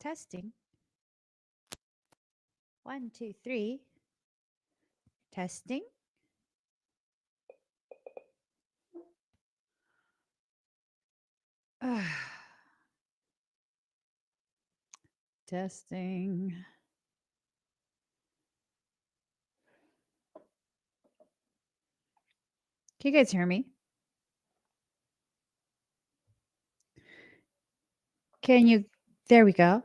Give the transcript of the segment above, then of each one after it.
Testing. 1, 2, 3. Testing. Testing. Can you guys hear me? Can you? There we go.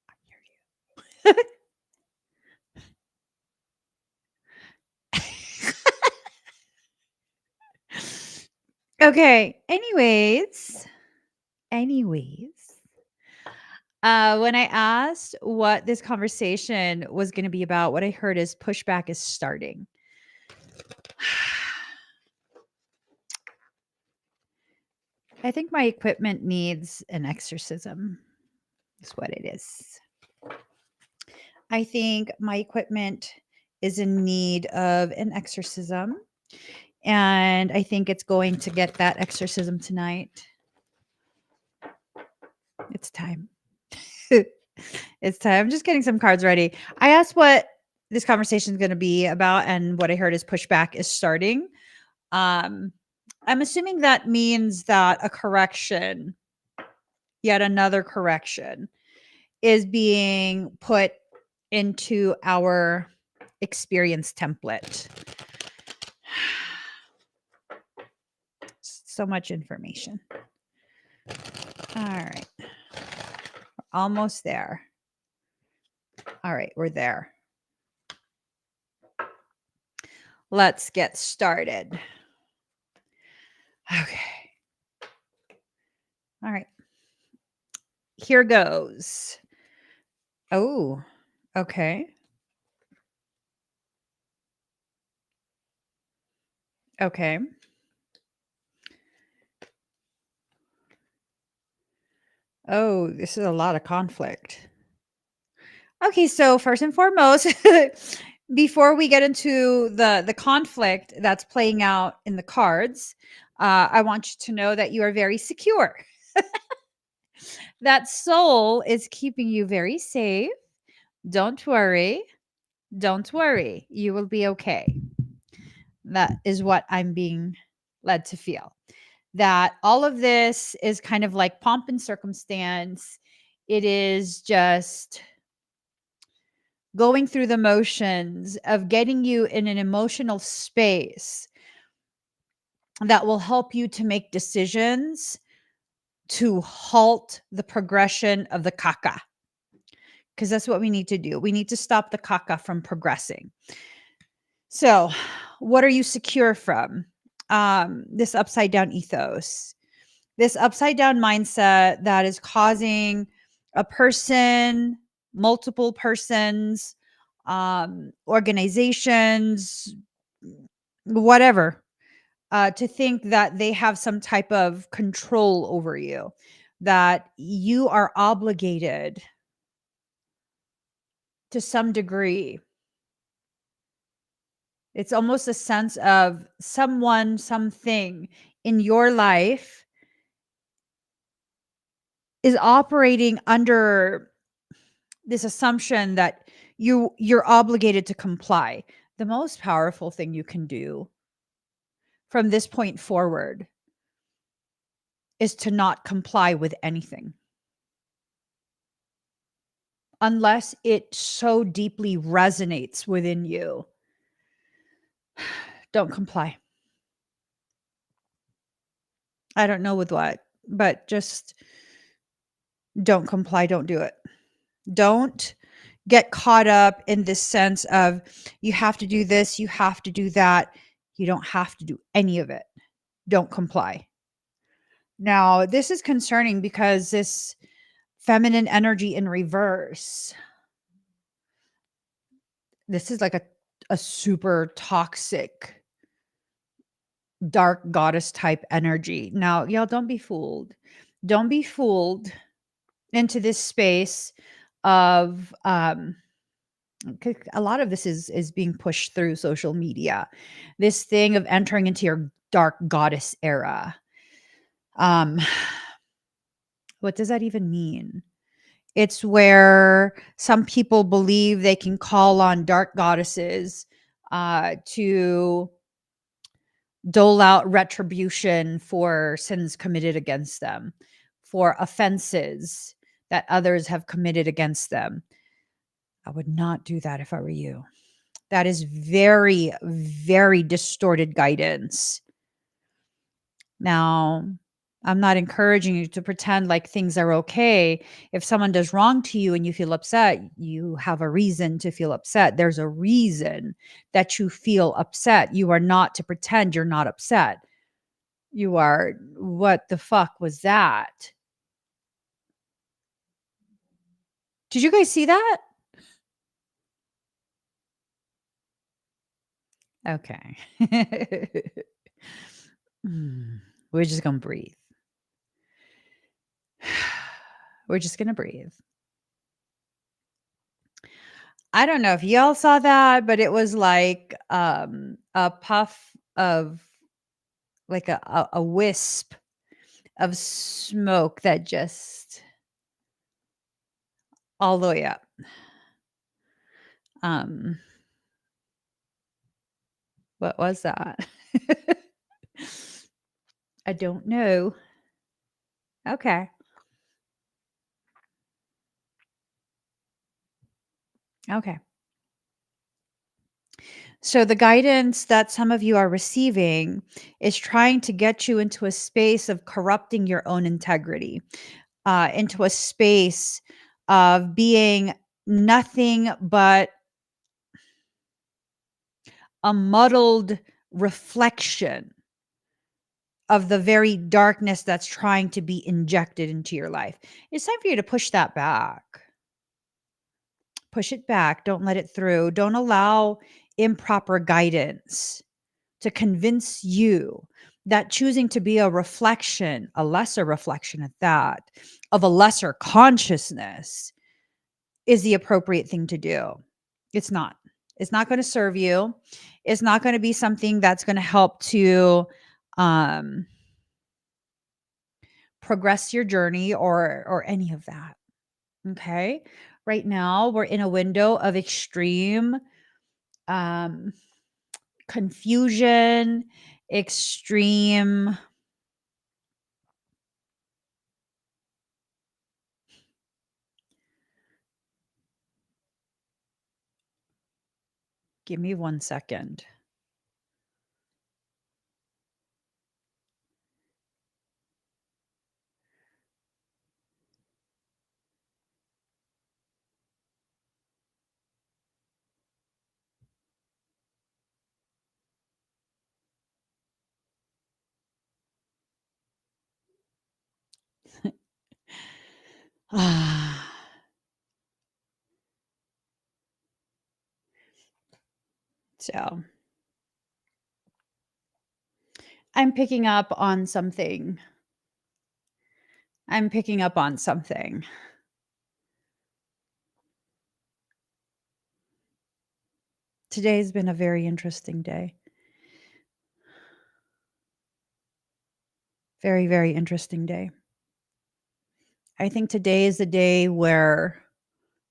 I hear you. Okay. Anyways, when I asked what this conversation was going to be about, what I heard is pushback is starting. I think my equipment needs an exorcism. Is what it is. I think my equipment is in need of an exorcism. And I think it's going to get that exorcism tonight. It's time. It's time. I'm just getting some cards ready. I asked what this conversation is going to be about, and what I heard is pushback is starting. I'm assuming that means that a correction, yet another correction, is being put into our experience template. So much information. All right. We're almost there. All right, we're there. Let's get started. Okay. All right. Here goes. Oh, okay. Okay. Oh, this is a lot of conflict. Okay, so first and foremost, before we get into the conflict that's playing out in the cards, I want you to know that you are very secure. That soul is keeping you very safe. Don't worry. Don't worry. You will be okay. That is what I'm being led to feel. That all of this is kind of like pomp and circumstance. It is just going through the motions of getting you in an emotional space that will help you to make decisions to halt the progression of the caca. Because that's what we need to do. We need to stop the caca from progressing. So, what are you secure from? This upside down ethos, this upside down mindset that is causing a person, multiple persons, organizations, whatever, to think that they have some type of control over you, that you are obligated to some degree. It's almost a sense of someone, something in your life is operating under this assumption that you're obligated to comply. The most powerful thing you can do from this point forward is to not comply with anything unless it so deeply resonates within you. Don't comply. I don't know with what, but just don't comply. Don't do it. Don't get caught up in this sense of you have to do this, you have to do that. You don't have to do any of it. Don't comply. Now, this is concerning because this feminine energy in reverse, this is like a super toxic, dark goddess type energy. Now, y'all, don't be fooled. Don't be fooled into this space of a lot of this is being pushed through social media. This thing of entering into your dark goddess era. Um, what does that even mean? It's where some people believe they can call on dark goddesses to dole out retribution for sins committed against them, for offenses that others have committed against them. I would not do that if I were you. That is very, very distorted guidance. Now, I'm not encouraging you to pretend like things are okay. If someone does wrong to you and you feel upset, you have a reason to feel upset. There's a reason that you feel upset. You are not to pretend you're not upset. You are, what the fuck was that? Did you guys see that? Okay. Mm, we're just going to breathe. We're just going to breathe. I don't know if y'all saw that, but it was like a puff of like a wisp of smoke that just all the way up. Um, what was that? I don't know. Okay. Okay. So the guidance that some of you are receiving is trying to get you into a space of corrupting your own integrity, into a space of being nothing but a muddled reflection of the very darkness that's trying to be injected into your life. It's time for you to push that back. Push it back. Don't let it through. Don't allow improper guidance to convince you that choosing to be a reflection, a lesser reflection at that, of a lesser consciousness is the appropriate thing to do. It's not. It's not going to serve you. It's not going to be something that's going to help to um, progress your journey or any of that. Okay. Right now, we're in a window of extreme um, confusion, extreme. Give me 1 second. So I'm picking up on something. I'm picking up on something. Today's been a very interesting day. Very, very interesting day. I think today is the day where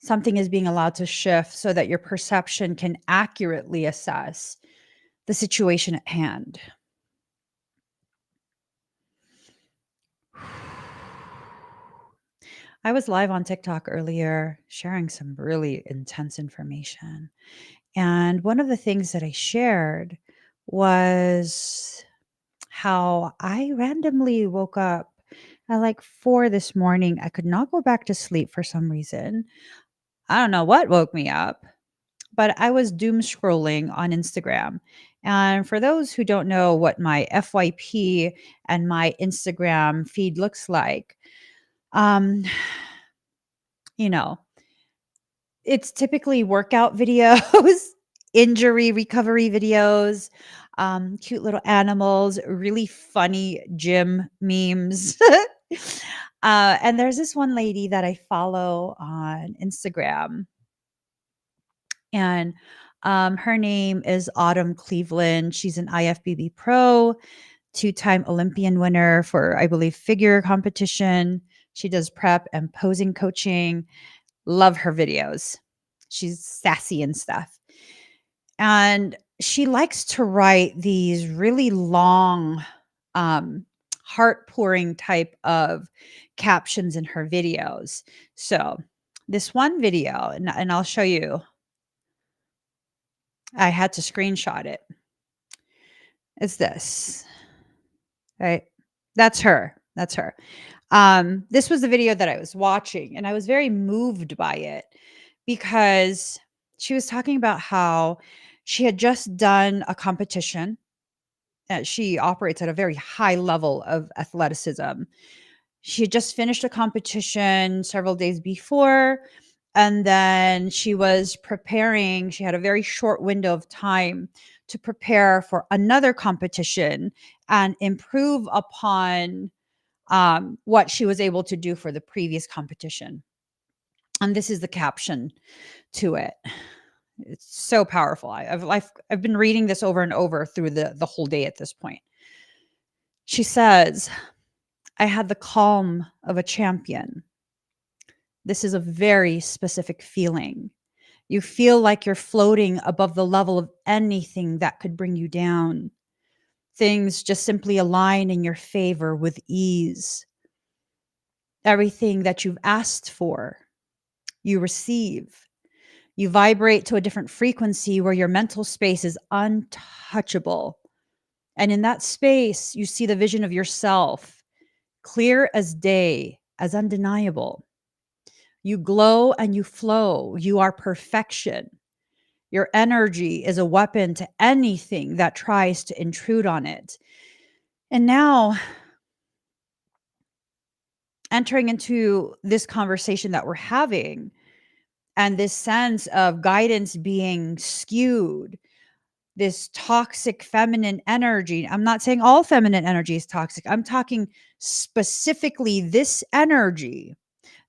something is being allowed to shift so that your perception can accurately assess the situation at hand. I was live on TikTok earlier sharing some really intense information. And one of the things that I shared was how I randomly woke up at like 4 this morning. I could not go back to sleep for some reason. I don't know what woke me up, but I was doom scrolling on Instagram. And for those who don't know what my FYP and my Instagram feed looks like, um, you know, it's typically workout videos, injury recovery videos, cute little animals, really funny gym memes. And there's this one lady that I follow on Instagram, and her name is Autumn Cleveland. She's an IFBB pro. two-time Olympian winner for, I believe, figure competition. She does prep and posing coaching. Love her videos. She's sassy and stuff. And she likes to write these really long, um, heart pouring type of captions in her videos. So, this one video, and I'll show you, I had to screenshot it. It's this, right? That's her. That's her. This was the video that I was watching, and I was very moved by it because she was talking about how she had just done a competition. She operates at a very high level of athleticism. She had just finished a competition several days before, and then she was preparing. She had a very short window of time to prepare for another competition and improve upon what she was able to do for the previous competition. And this is the caption to it. It's so powerful. I've been reading this over and over through the whole day at this point. She says, I had the calm of a champion. This is a very specific feeling. You feel like you're floating above the level of anything that could bring you down. Things just simply align in your favor with ease. Everything that you've asked for, you receive. You vibrate to a different frequency where your mental space is untouchable. And in that space, you see the vision of yourself, clear as day, as undeniable. You glow and you flow. You are perfection. Your energy is a weapon to anything that tries to intrude on it. And now, entering into this conversation that we're having, and this sense of guidance being skewed, this toxic feminine energy. I'm not saying all feminine energy is toxic. I'm talking specifically this energy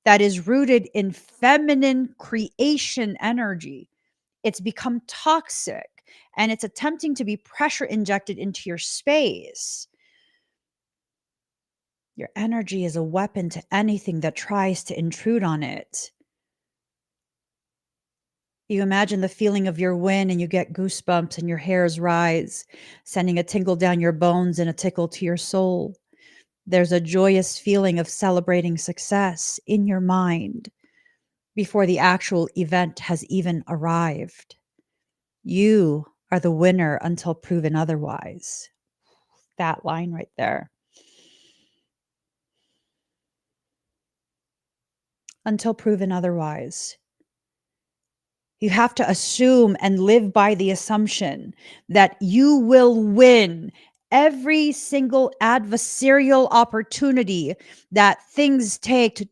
that is rooted in feminine creation energy. It's become toxic and it's attempting to be pressure injected into your space. Your energy is a weapon to anything that tries to intrude on it. You imagine the feeling of your win and you get goosebumps and your hairs rise, sending a tingle down your bones and a tickle to your soul. There's a joyous feeling of celebrating success in your mind before the actual event has even arrived. You are the winner until proven otherwise. That line right there. Until proven otherwise. You have to assume and live by the assumption that you will win every single adversarial opportunity that things take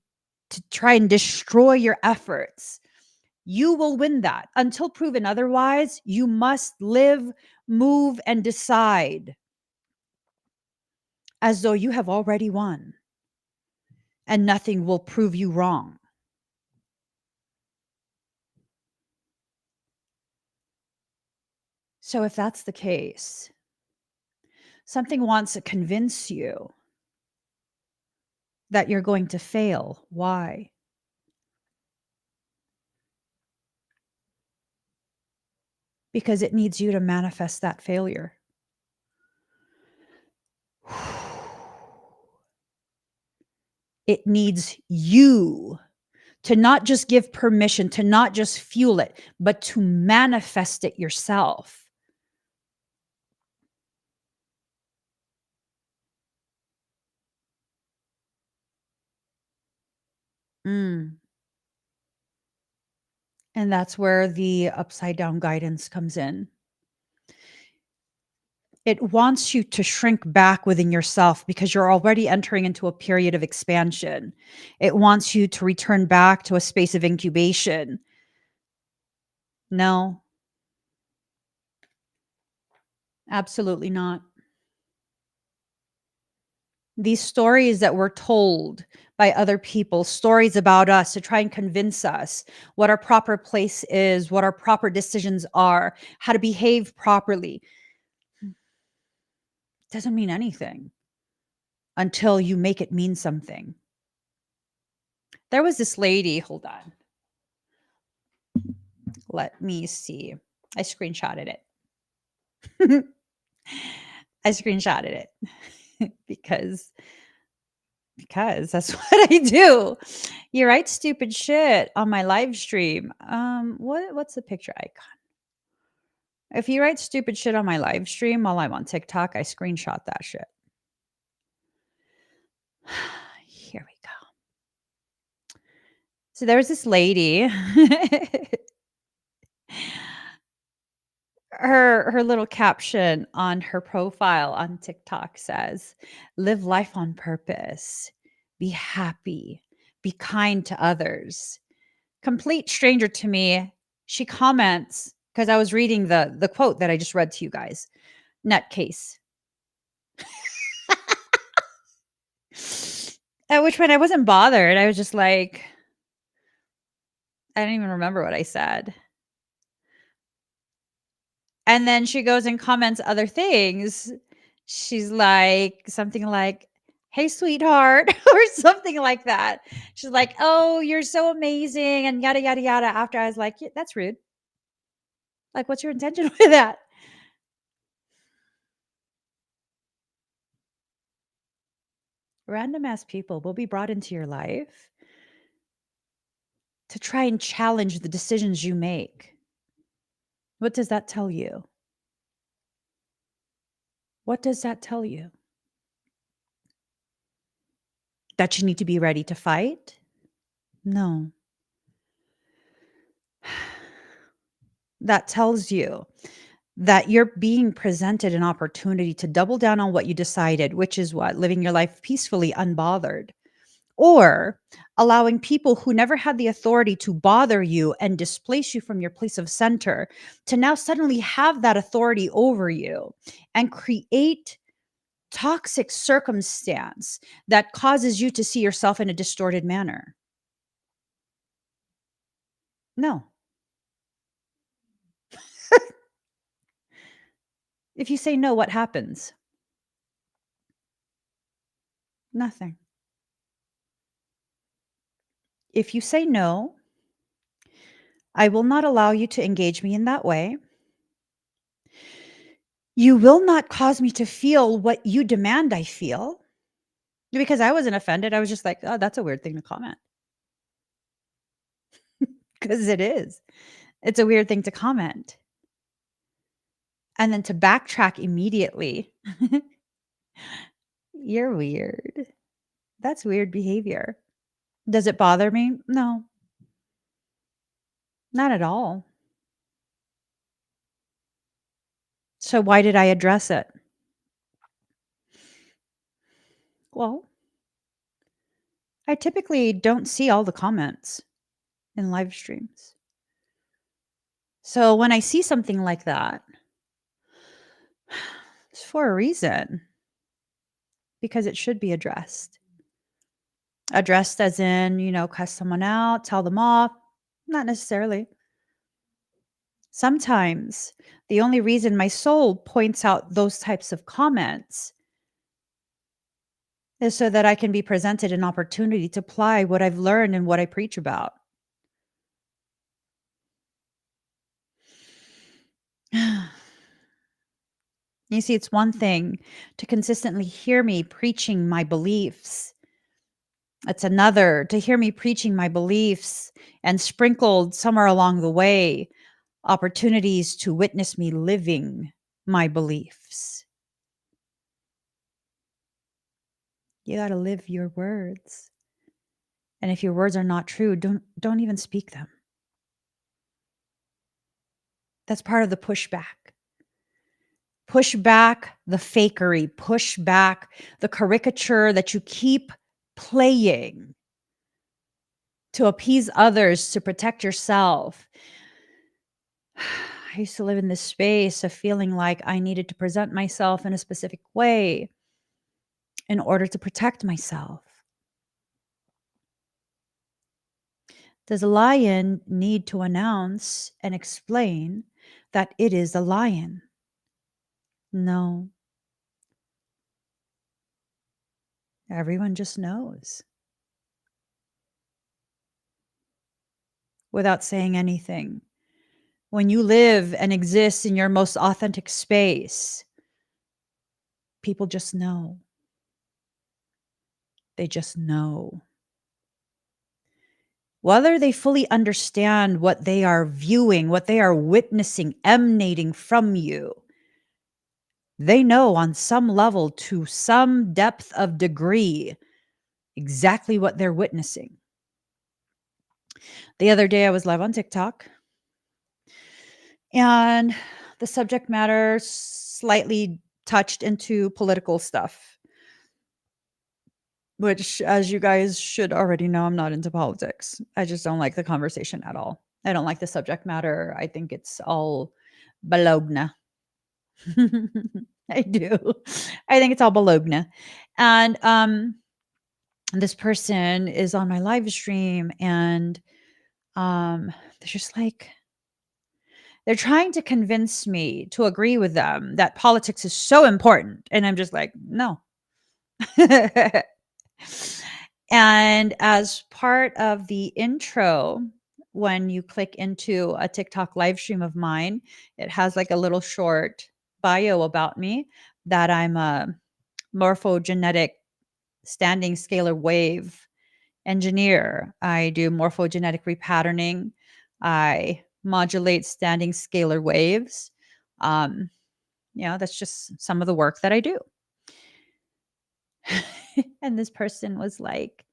to try and destroy your efforts. You will win that. Until proven otherwise, you must live, move, and decide as though you have already won and nothing will prove you wrong. So if that's the case, something wants to convince you that you're going to fail. Why? Because it needs you to manifest that failure. It needs you to not just give permission, to not just fuel it, but to manifest it yourself. Mm. And that's where the upside down guidance comes in. It wants you to shrink back within yourself because you're already entering into a period of expansion. It wants you to return back to a space of incubation. No, absolutely not. These stories that we're told by other people, stories about us to try and convince us what our proper place is, what our proper decisions are, how to behave properly. Doesn't mean anything until you make it mean something. There was this lady, hold on. Let me see. I screenshotted it. I screenshotted it because that's what I do. You write stupid shit on my live stream. What's the picture icon? If you write stupid shit on my live stream while I'm on TikTok, I screenshot that shit. Here we go. So there was this lady. Her little caption on her profile on TikTok says, "Live life on purpose. Be happy. Be kind to others." Complete stranger to me. She comments because I was reading the quote that I just read to you guys. Nutcase. At which point I wasn't bothered. I was just like, I don't even remember what I said. And then she goes and comments other things. She's like, something like, "Hey, sweetheart," or something like that. She's like, "Oh, you're so amazing," and yada, yada, yada. After I was like, "Yeah, that's rude. Like, what's your intention with that?" Random ass people will be brought into your life to try and challenge the decisions you make. What does that tell you? What does that tell you? That you need to be ready to fight? No. That tells you that you're being presented an opportunity to double down on what you decided, which is what? Living your life peacefully, unbothered, or allowing people who never had the authority to bother you and displace you from your place of center to now suddenly have that authority over you and create toxic circumstance that causes you to see yourself in a distorted manner. No. If you say no, what happens? Nothing. If you say no, I will not allow you to engage me in that way. You will not cause me to feel what you demand I feel. Because I wasn't offended. I was just like, "Oh, that's a weird thing to comment." Because it is. It's a weird thing to comment. And then to backtrack immediately. You're weird. That's weird behavior. Does it bother me? No, not at all. So why did I address it? Well, I typically don't see all the comments in live streams. So when I see something like that, it's for a reason because it should be addressed. Addressed as in, cuss someone out, tell them off. Not necessarily. Sometimes the only reason my soul points out those types of comments is so that I can be presented an opportunity to apply what I've learned and what I preach about. You see, it's one thing to consistently hear me preaching my beliefs. It's another to hear me preaching my beliefs and sprinkled somewhere along the way opportunities to witness me living my beliefs. You got to live your words. And if your words are not true, don't even speak them. That's part of the pushback. Push back the fakery, push back the caricature that you keep playing to appease others, to protect yourself. I used to live in this space of feeling like I needed to present myself in a specific way in order to protect myself. Does a lion need to announce and explain that it is a lion? No. Everyone just knows without saying anything. When you live and exist in your most authentic space, people just know. They just know. Whether they fully understand what they are viewing, what they are witnessing, emanating from you, they know on some level, to some depth of degree, exactly what they're witnessing. The other day, I was live on TikTok, and the subject matter slightly touched into political stuff, which, as you guys should already know, I'm not into politics. I just don't like the conversation at all. I don't like the subject matter. I think it's all bologna. I do. I think it's all bologna. And this person is on my live stream, and they're just like, they're trying to convince me to agree with them that politics is so important. And I'm just like, no. And as part of the intro, when you click into a TikTok live stream of mine, it has like a little short bio about me, that I'm a morphogenetic standing scalar wave engineer. I do morphogenetic repatterning. I modulate standing scalar waves. That's just some of the work that I do. And this person was like,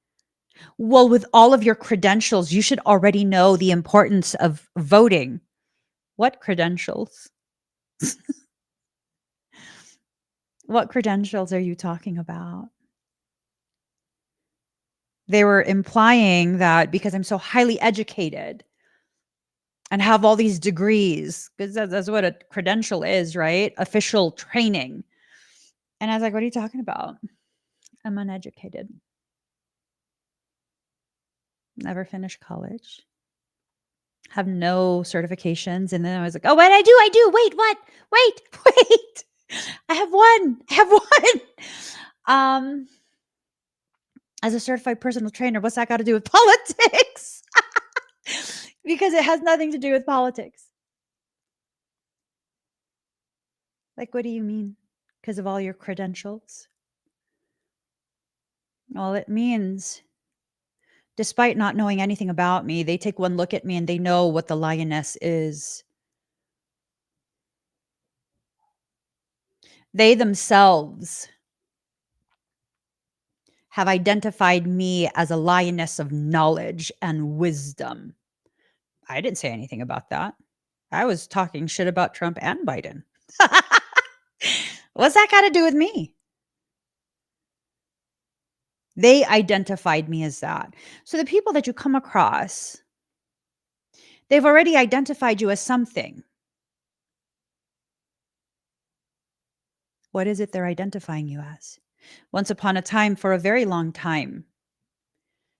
well, with all of your credentials, you should already know the importance of voting. What credentials? What credentials are you talking about? They were implying that because I'm so highly educated and have all these degrees, because that's what a credential is, right? Official training. And I was like, what are you talking about? I'm uneducated. Never finished college. Have no certifications. And then I was like, oh, what I do? Wait, what? Wait. I have one. As a certified personal trainer, what's that got to do with politics? Because it has nothing to do with politics. Like, what do you mean? Because of all your credentials? Well, it means, despite not knowing anything about me, they take one look at me and they know what the lioness is. They themselves have identified me as a lioness of knowledge and wisdom. I didn't say anything about that. I was talking shit about Trump and Biden. What's that got to do with me? They identified me as that. So the people that you come across, they've already identified you as something. What is it they're identifying you as? Once upon a time, for a very long time,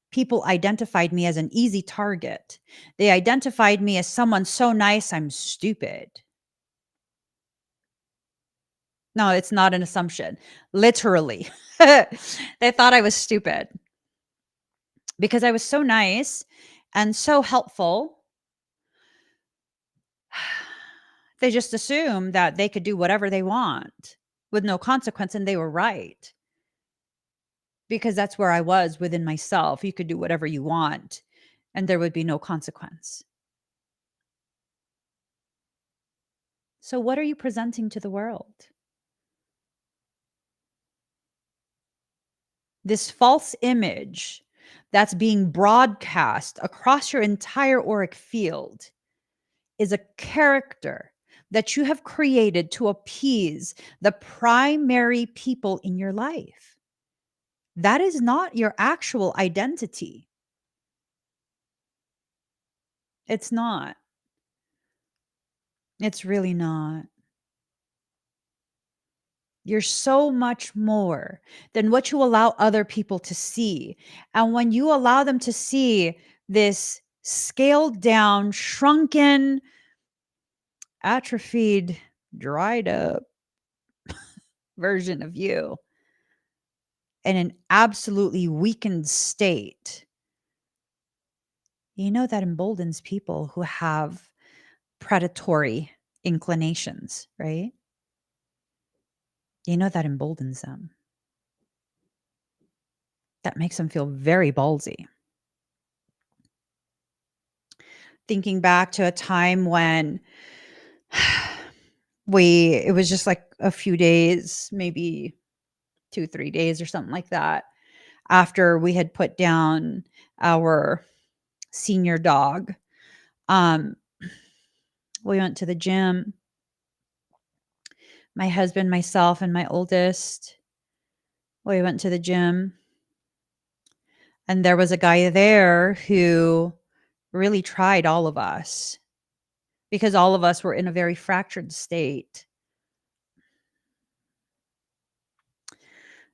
people identified me as an easy target. They identified me as someone so nice, I'm stupid. No, it's not an assumption. Literally. They thought I was stupid because I was so nice and so helpful. They just assumed that they could do whatever they want with no consequence, and they were right. Because that's where I was within myself. You could do whatever you want, and there would be no consequence. So what are you presenting to the world? This false image that's being broadcast across your entire auric field is a character that you have created to appease the primary people in your life. That is not your actual identity. It's not. It's really not. You're so much more than what you allow other people to see. And when you allow them to see this scaled down, shrunken, atrophied, dried up version of you, in an absolutely weakened state, that emboldens people who have predatory inclinations, right? That emboldens them. That makes them feel very ballsy. Thinking back to a time when it was just like a few days, maybe 2-3 days or something like that, after we had put down our senior dog. We went to the gym. My husband, myself, and my oldest, we went to the gym. And there was a guy there who really tried all of us because all of us were in a very fractured state.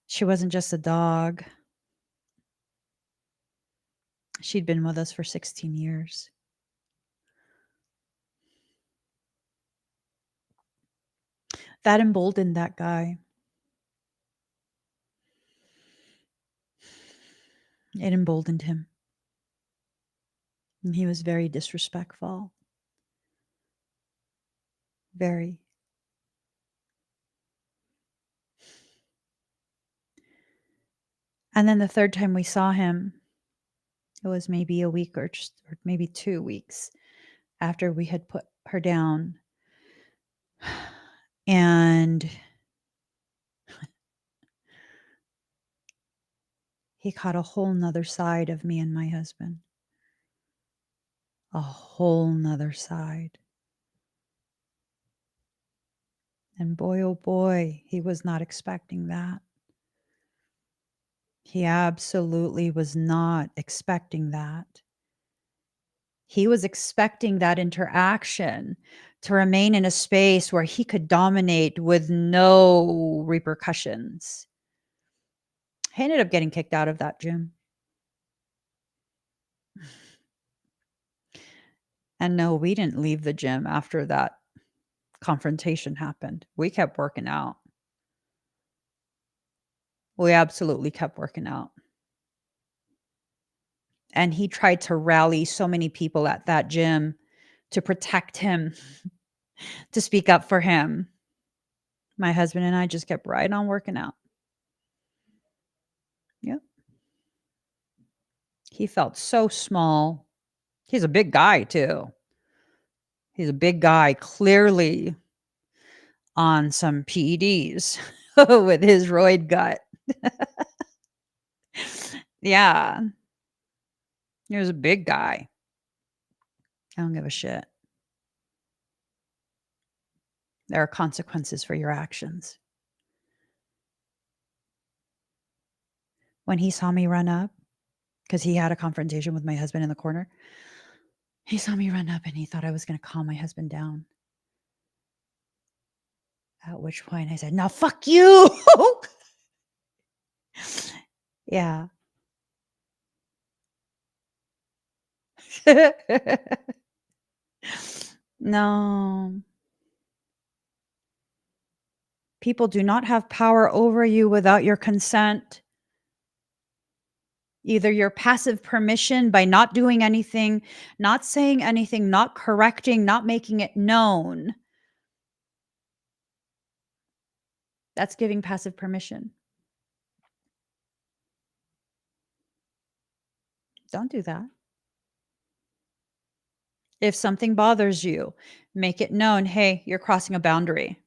She wasn't just a dog. She'd been with us for 16 years. That emboldened that guy. It emboldened him. And he was very disrespectful. Very. And then the third time we saw him, it was maybe a week or maybe 2 weeks after we had put her down. And he caught a whole nother side of me and my husband. A whole nother side. And boy, oh boy, he was not expecting that. He absolutely was not expecting that. He was expecting that interaction to remain in a space where he could dominate with no repercussions. He ended up getting kicked out of that gym. And no, we didn't leave the gym after that confrontation happened. We kept working out. We absolutely kept working out. And he tried to rally so many people at that gym to protect him, to speak up for him. My husband and I just kept right on working out. Yep. He felt so small. He's a big guy, too. He's a big guy, clearly on some PEDs with his roid gut. Yeah. He was a big guy. I don't give a shit. There are consequences for your actions. When he saw me run up, because he had a confrontation with my husband in the corner, he saw me run up and he thought I was going to calm my husband down. At which point I said, "No, fuck you." Yeah. No. People do not have power over you without your consent. Either your passive permission by not doing anything, not saying anything, not correcting, not making it known. That's giving passive permission. Don't do that. If something bothers you, make it known. Hey, you're crossing a boundary.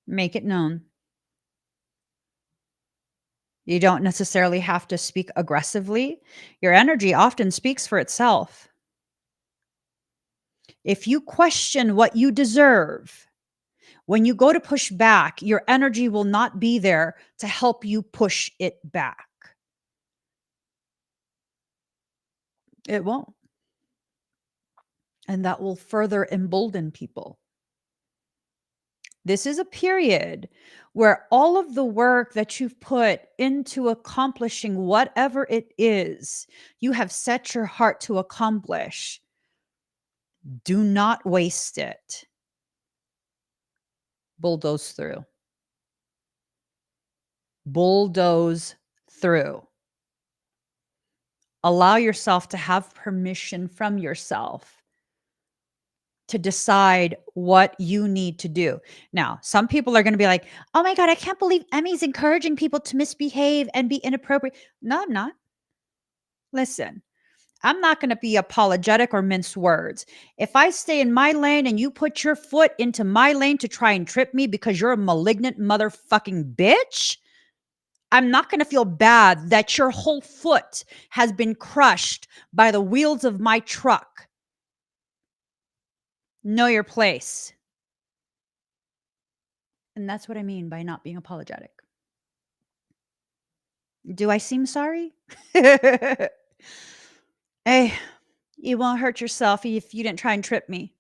Make it known. You don't necessarily have to speak aggressively. Your energy often speaks for itself. If you question what you deserve, when you go to push back, your energy will not be there to help you push it back. It won't. And that will further embolden people. This is a period where all of the work that you've put into accomplishing whatever it is you have set your heart to accomplish, do not waste it. Bulldoze through. bulldoze through. Allow yourself to have permission from yourself to decide what you need to do. Now, some people are going to be like, oh my God, I can't believe Emmy's encouraging people to misbehave and be inappropriate. No, I'm not. Listen, I'm not going to be apologetic or mince words. If I stay in my lane and you put your foot into my lane to try and trip me because you're a malignant motherfucking bitch, I'm not going to feel bad that your whole foot has been crushed by the wheels of my truck. Know your place. And that's what I mean by not being apologetic. Do I seem sorry? Hey, you won't hurt yourself if you didn't try and trip me.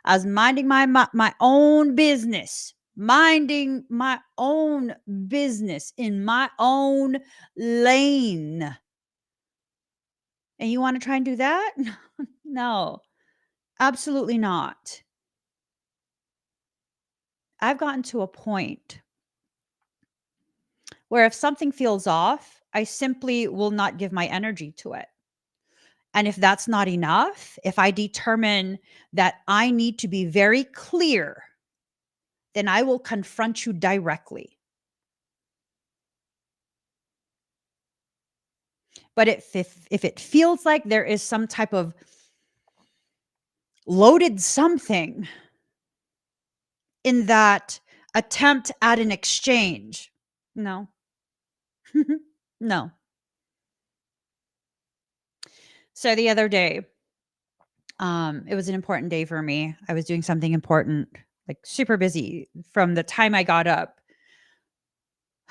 I was minding my own business, minding my own business in my own lane. And you want to try and do that? No, absolutely not. I've gotten to a point where if something feels off, I simply will not give my energy to it. And if that's not enough, if I determine that I need to be very clear, then I will confront you directly. But if it feels like there is some type of loaded something in that attempt at an exchange, no. No. So the other day, it was an important day for me. I was doing something important, like super busy from the time I got up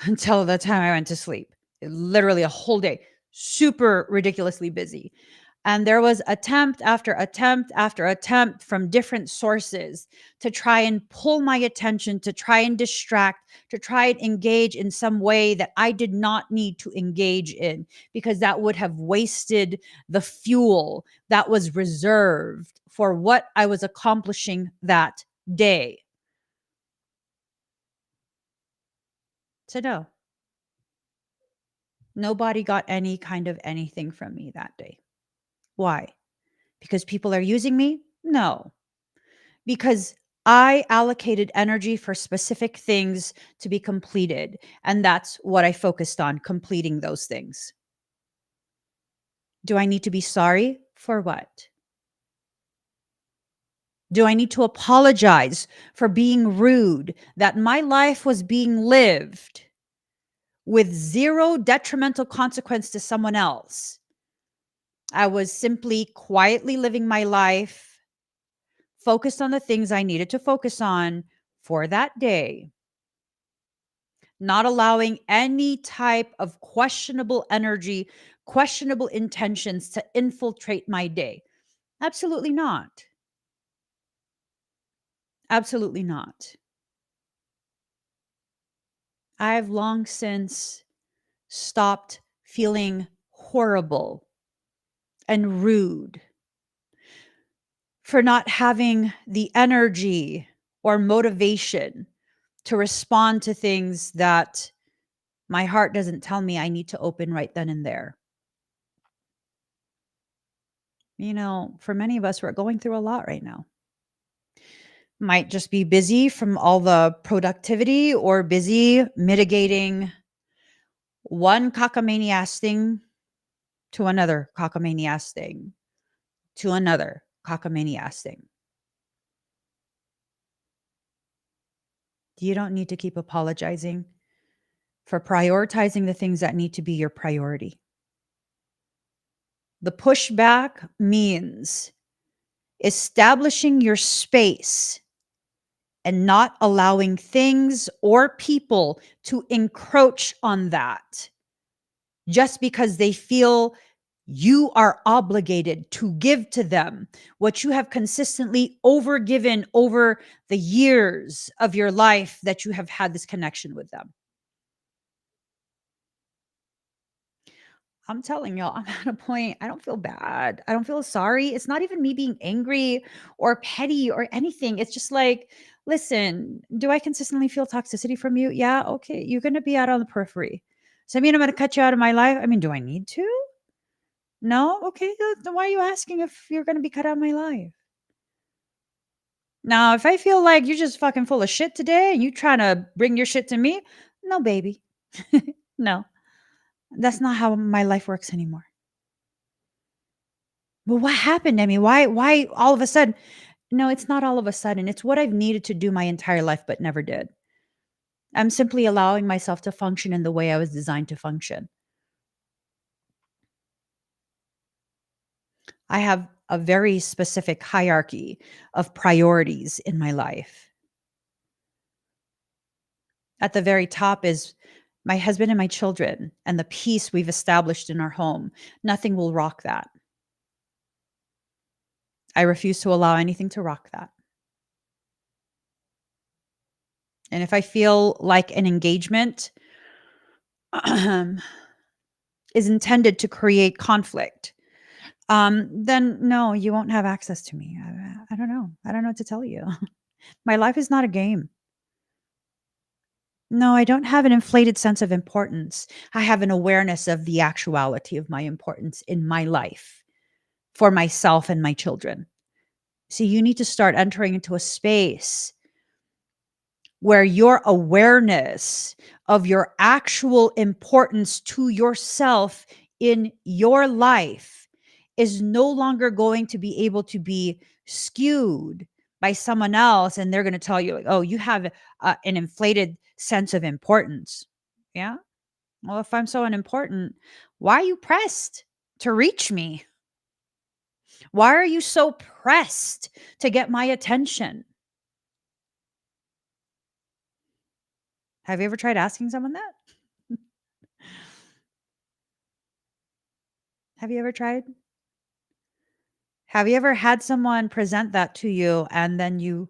until the time I went to sleep. Literally a whole day, super ridiculously busy. And there was attempt after attempt after attempt from different sources to try and pull my attention, to try and distract, to try and engage in some way that I did not need to engage in, because that would have wasted the fuel that was reserved for what I was accomplishing that day. So no, nobody got any kind of anything from me that day. Why? Because people are using me? No. Because I allocated energy for specific things to be completed. And that's what I focused on, completing those things. Do I need to be sorry? For what? Do I need to apologize for being rude, that my life was being lived with zero detrimental consequence to someone else? I was simply quietly living my life, focused on the things I needed to focus on for that day, not allowing any type of questionable energy, questionable intentions to infiltrate my day. Absolutely not. Absolutely not. I've long since stopped feeling horrible and rude for not having the energy or motivation to respond to things that my heart doesn't tell me I need to open right then and there. You know, for many of us, we're going through a lot right now. Might just be busy from all the productivity, or busy mitigating one cockamaniac thing to another cockamaniac thing to another cockamaniac thing. You don't need to keep apologizing for prioritizing the things that need to be your priority. The pushback means establishing your space and not allowing things or people to encroach on that just because they feel you are obligated to give to them what you have consistently overgiven over the years of your life that you have had this connection with them. I'm telling y'all, I'm at a point, I don't feel bad. I don't feel sorry. It's not even me being angry or petty or anything. It's just like, Listen, do I consistently feel toxicity from you? Yeah. Okay. You're going to be out on the periphery. So I mean, I'm going to cut you out of my life. I mean, do I need to? No? Okay. Then why are you asking if you're going to be cut out of my life? Now, if I feel like you're just fucking full of shit today and you trying to bring your shit to me, no, baby. No, that's not how my life works anymore. Well, what happened, Emmy? Why all of a sudden? No, it's not all of a sudden. It's what I've needed to do my entire life, but never did. I'm simply allowing myself to function in the way I was designed to function. I have a very specific hierarchy of priorities in my life. At the very top is my husband and my children and the peace we've established in our home. Nothing will rock that. I refuse to allow anything to rock that. And if I feel like an engagement is intended to create conflict, then no, you won't have access to me. I don't know. I don't know what to tell you. My life is not a game. No, I don't have an inflated sense of importance. I have an awareness of the actuality of my importance in my life for myself and my children. So you need to start entering into a space where your awareness of your actual importance to yourself in your life is no longer going to be able to be skewed by someone else. And they're going to tell you, like, oh, you have an inflated sense of importance. Yeah. Well, if I'm so unimportant, why are you pressed to reach me? Why are you so pressed to get my attention? Have you ever tried asking someone that? Have you ever tried? Have you ever had someone present that to you and then you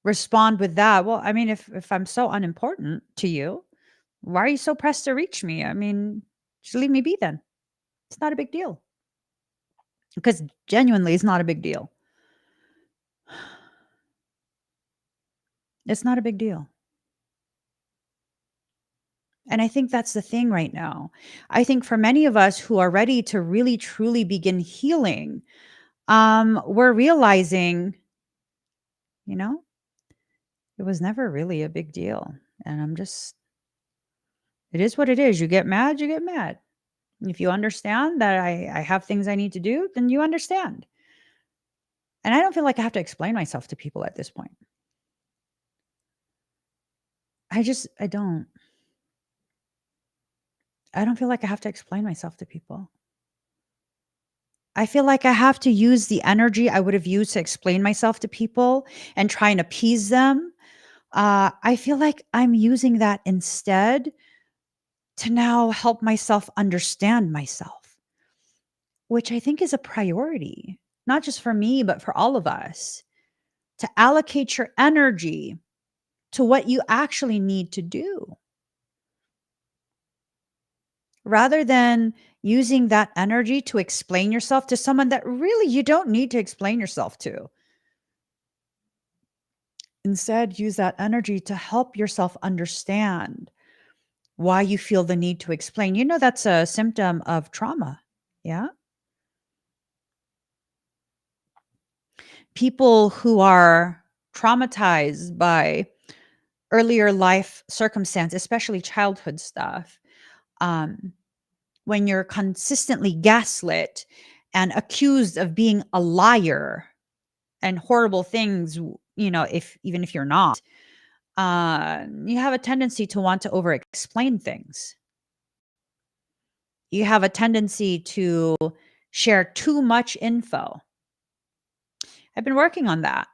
respond with that? Well, I mean, if I'm so unimportant to you, why are you so pressed to reach me? I mean, just leave me be then. It's not a big deal. Because genuinely, it's not a big deal. It's not a big deal. And I think that's the thing right now. I think for many of us who are ready to really truly begin healing, we're realizing, you know, it was never really a big deal. And it is what it is. You get mad, you get mad. If you understand that I have things I need to do, then you understand. And I don't feel like I have to explain myself to people at this point. I don't. I don't feel like I have to explain myself to people. I feel like I have to use the energy I would have used to explain myself to people and try and appease them. I feel like I'm using that instead to now help myself understand myself, which I think is a priority, not just for me, but for all of us, to allocate your energy to what you actually need to do rather than using that energy to explain yourself to someone that really you don't need to explain yourself to. Instead, use that energy to help yourself understand why you feel the need to explain. You know, that's a symptom of trauma. Yeah. People who are traumatized by earlier life circumstance, especially childhood stuff, um, when you're consistently gaslit and accused of being a liar and horrible things, you know, if even if you're not, you have a tendency to want to over explain things. You have a tendency to share too much info. I've been working on that.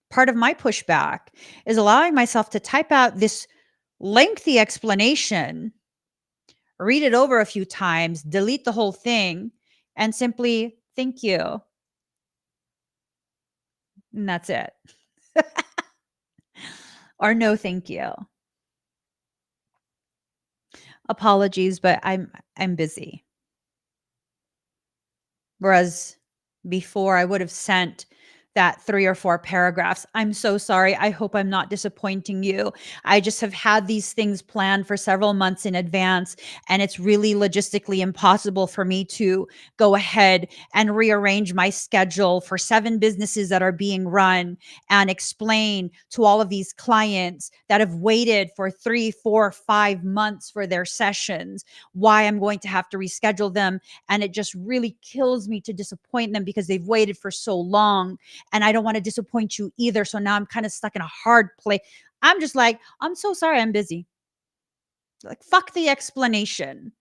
Part of my pushback is allowing myself to type out this lengthy explanation, read it over a few times, delete the whole thing, and simply thank you. And that's it. Or no, thank you. Apologies, but I'm busy. Whereas before I would have sent that 3 or 4 paragraphs. "I'm so sorry. I hope I'm not disappointing you. I just have had these things planned for several months in advance, and it's really logistically impossible for me to go ahead and rearrange my schedule for 7 businesses that are being run and explain to all of these clients that have waited for 3, 4, 5 months for their sessions why I'm going to have to reschedule them. And it just really kills me to disappoint them because they've waited for so long. And I don't want to disappoint you either. So now I'm kind of stuck in a hard place." I'm just like, "I'm so sorry. I'm busy." Like, fuck the explanation.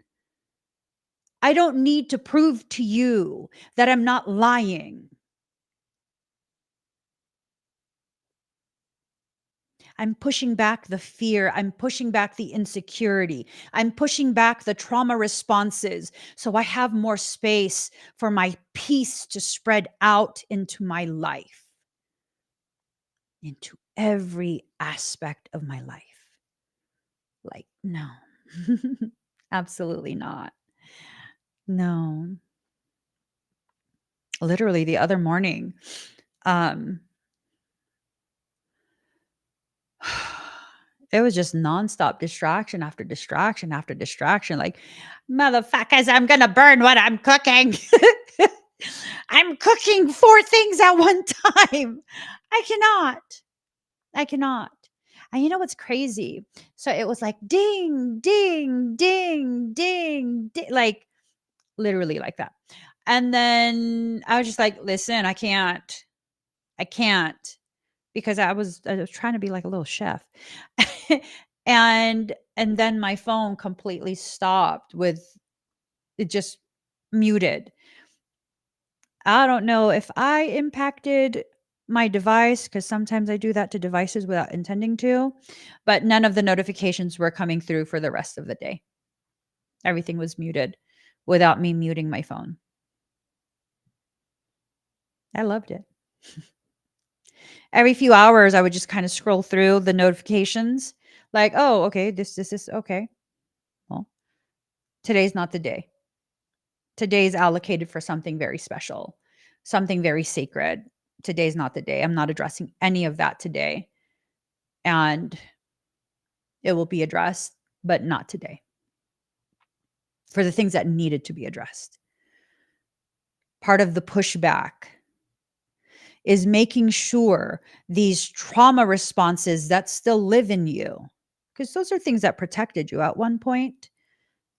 I don't need to prove to you that I'm not lying. I'm pushing back the fear. I'm pushing back the insecurity. I'm pushing back the trauma responses so I have more space for my peace to spread out into my life, into every aspect of my life. Like, no, absolutely not. No. Literally the other morning, um, it was just nonstop distraction after distraction after distraction. Like, "Motherfuckers, I'm gonna burn what I'm cooking." I'm cooking 4 things at one time. I cannot. I cannot. And you know what's crazy? So it was like ding, ding, ding, ding, ding, like literally like that. And then I was just like, "Listen, I can't. I can't." Because I was trying to be like a little chef. And then my phone completely stopped with it just muted. I don't know if I impacted my device because sometimes I do that to devices without intending to, but none of the notifications were coming through for the rest of the day. Everything was muted without me muting my phone. I loved it. Every few hours, I would just kind of scroll through the notifications like, "Oh, okay, this is okay. Well, today's not the day. Today's allocated for something very special, something very sacred. Today's not the day. I'm not addressing any of that today. And it will be addressed, but not today for the things that needed to be addressed." Part of the pushback is making sure these trauma responses that still live in you, because those are things that protected you at one point,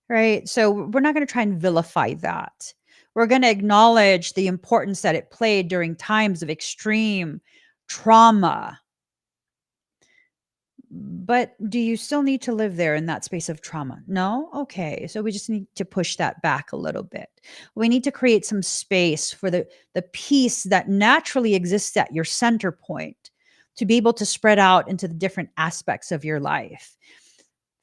right? So we're not going to try and vilify that. We're going to acknowledge the importance that it played during times of extreme trauma. But do you still need to live there in that space of trauma? No? Okay. So we just need to push that back a little bit. We need to create some space for the peace that naturally exists at your center point to be able to spread out into the different aspects of your life.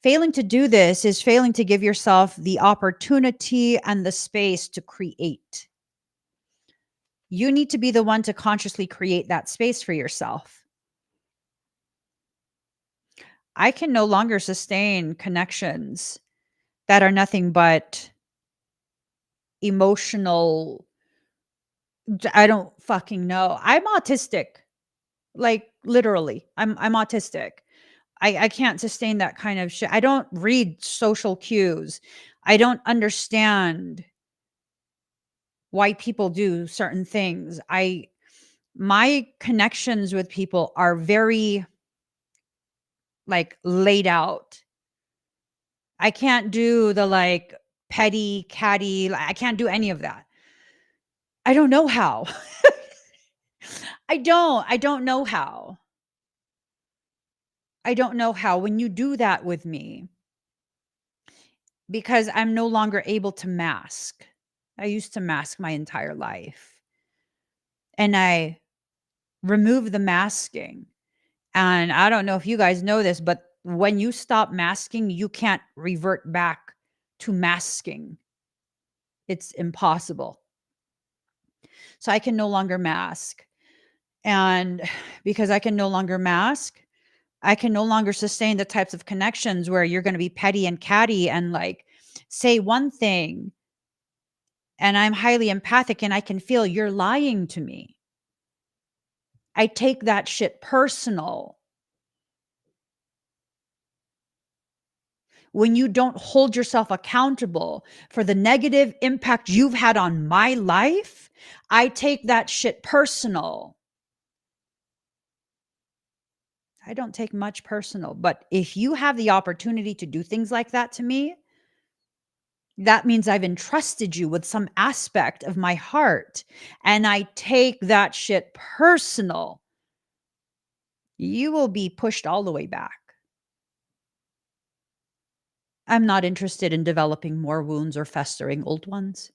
Failing to do this is failing to give yourself the opportunity and the space to create. You need to be the one to consciously create that space for yourself. I can no longer sustain connections that are nothing but emotional. I don't fucking know. I'm autistic. Like literally. I'm autistic. I can't sustain that kind of shit. I don't read social cues. I don't understand why people do certain things. My connections with people are very like laid out. I can't do the like petty catty. I can't do any of that. I don't know how. I don't know how. I don't know how when you do that with me because I'm no longer able to mask. I used to mask my entire life and I remove the masking. And I don't know if you guys know this, but when you stop masking, you can't revert back to masking. It's impossible. So I can no longer mask. And because I can no longer mask, I can no longer sustain the types of connections where you're going to be petty and catty and like say one thing and I'm highly empathic and I can feel you're lying to me. I take that shit personal. When you don't hold yourself accountable for the negative impact you've had on my life, I take that shit personal. I don't take much personal, but if you have the opportunity to do things like that to me, that means I've entrusted you with some aspect of my heart, and I take that shit personal. You will be pushed all the way back. I'm not interested in developing more wounds or festering old ones.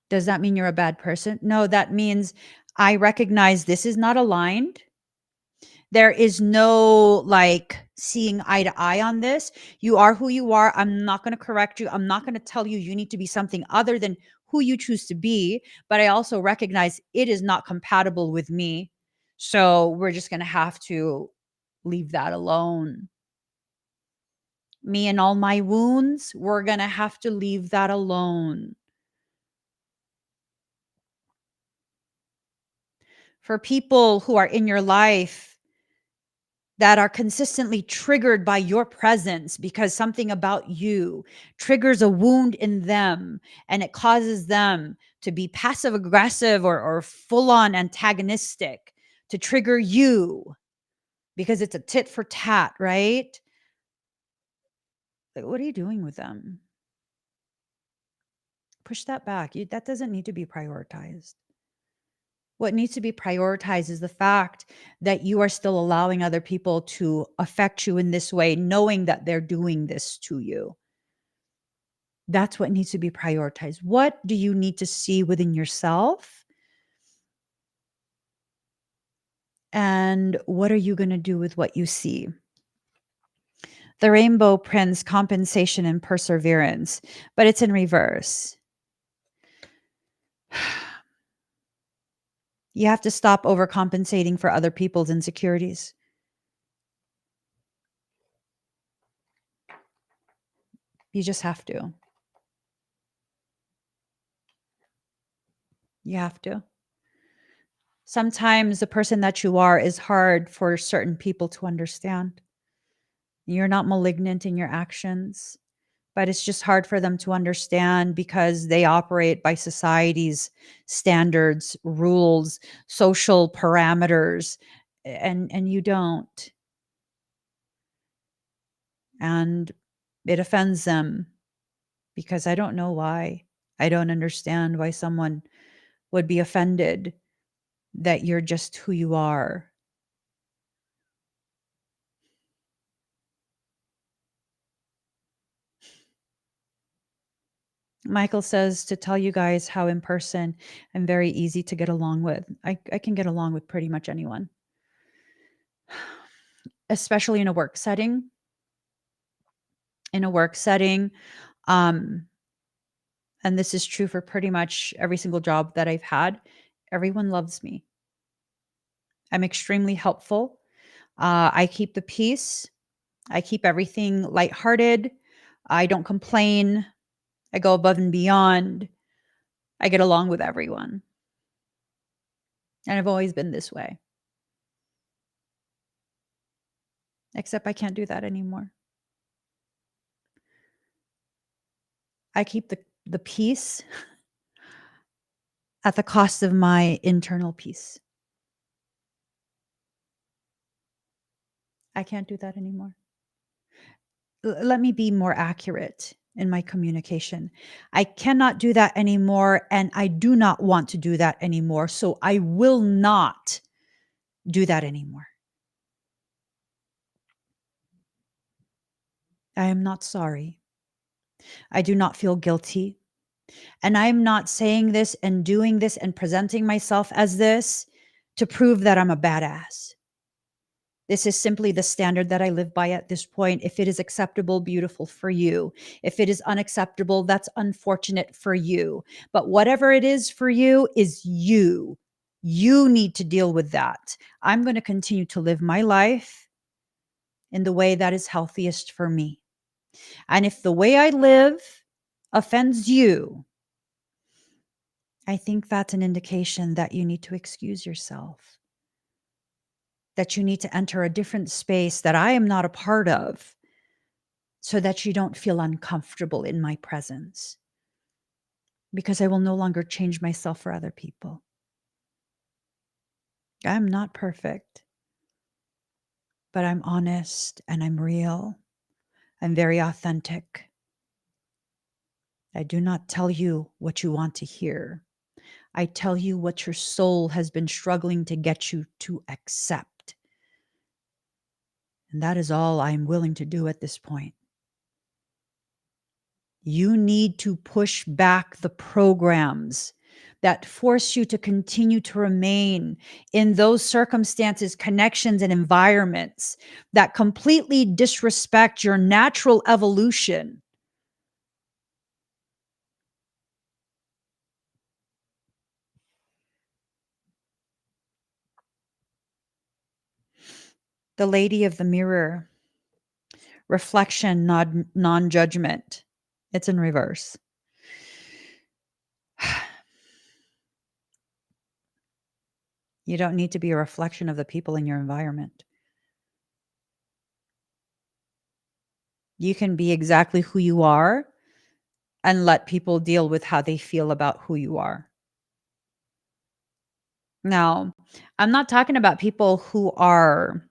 Does that mean you're a bad person? No, that means I recognize this is not aligned. There is no like seeing eye to eye on this. You are who you are. I'm not going to correct you. I'm not going to tell you you need to be something other than who you choose to be. But I also recognize it is not compatible with me. So we're just going to have to leave that alone. Me and all my wounds, we're going to have to leave that alone. For people who are in your life that are consistently triggered by your presence because something about you triggers a wound in them and it causes them to be passive aggressive or full on antagonistic to trigger you because it's a tit for tat, right? Like, what are you doing with them? Push that back. That doesn't need to be prioritized. What needs to be prioritized is the fact that you are still allowing other people to affect you in this way, knowing that they're doing this to you. That's what needs to be prioritized. What do you need to see within yourself? And what are you going to do with what you see? The rainbow prints compensation and perseverance, but it's in reverse. You have to stop overcompensating for other people's insecurities. You just have to. You have to. Sometimes the person that you are is hard for certain people to understand. You're not malignant in your actions, but it's just hard for them to understand because they operate by society's standards, rules, social parameters, and you don't. And it offends them because I don't know why. I don't understand why someone would be offended that you're just who you are. Michael says to tell you guys how in person I'm very easy to get along with. I can get along with pretty much anyone, especially in a work setting. In a work setting, um, and this is true for pretty much every single job that I've had, everyone loves me. I'm extremely helpful. I keep the peace. I keep everything lighthearted. I don't complain. I go above and beyond. I get along with everyone. And I've always been this way. Except I can't do that anymore. I keep the peace at the cost of my internal peace. I can't do that anymore. Let me be more accurate in my communication. I cannot do that anymore, and I do not want to do that anymore. So I will not do that anymore. I am not sorry. I do not feel guilty. And I'm not saying this and doing this and presenting myself as this to prove that I'm a badass. This is simply the standard that I live by at this point. If it is acceptable, beautiful for you. If it is unacceptable, that's unfortunate for you. But whatever it is for you is you. You need to deal with that. I'm going to continue to live my life in the way that is healthiest for me. And if the way I live offends you, I think that's an indication that you need to excuse yourself, that you need to enter a different space that I am not a part of so that you don't feel uncomfortable in my presence, because I will no longer change myself for other people. I'm not perfect, but I'm honest and I'm real. I'm very authentic. I do not tell you what you want to hear. I tell you what your soul has been struggling to get you to accept. And that is all I'm willing to do at this point. You need to push back the programs that force you to continue to remain in those circumstances, connections, and environments that completely disrespect your natural evolution. The Lady of the Mirror, reflection, non judgment. It's in reverse. You don't need to be a reflection of the people in your environment. You can be exactly who you are and let people deal with how they feel about who you are. Now, I'm not talking about people who are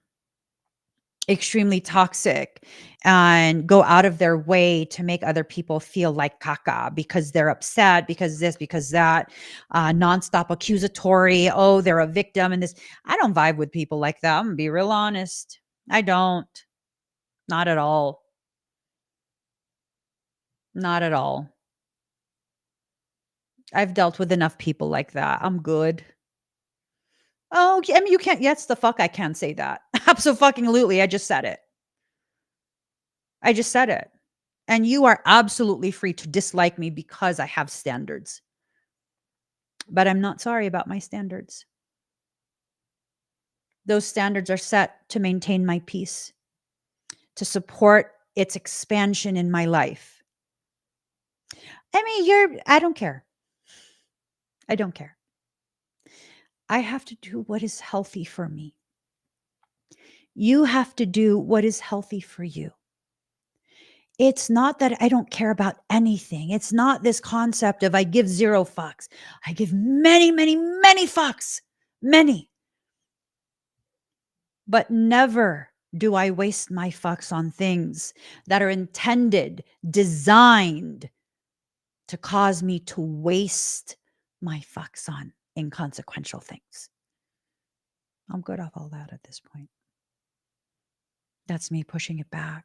extremely toxic and go out of their way to make other people feel like caca because they're upset, because this, because that, nonstop accusatory. Oh, they're a victim and this. I don't vibe with people like that. I'm gonna be real honest. I don't. Not at all. Not at all. I've dealt with enough people like that. I'm good. Oh, I mean, you can't. Yes, the fuck, I can say that. Absolutely. I just said it. I just said it. And you are absolutely free to dislike me because I have standards. But I'm not sorry about my standards. Those standards are set to maintain my peace, to support its expansion in my life. I mean, I don't care. I don't care. I have to do what is healthy for me. You have to do what is healthy for you. It's not that I don't care about anything. It's not this concept of I give zero fucks. I give many, many, many fucks. Many. But never do I waste my fucks on things that are intended, designed to cause me to waste my fucks on inconsequential things. I'm good off all that at this point. That's me pushing it back.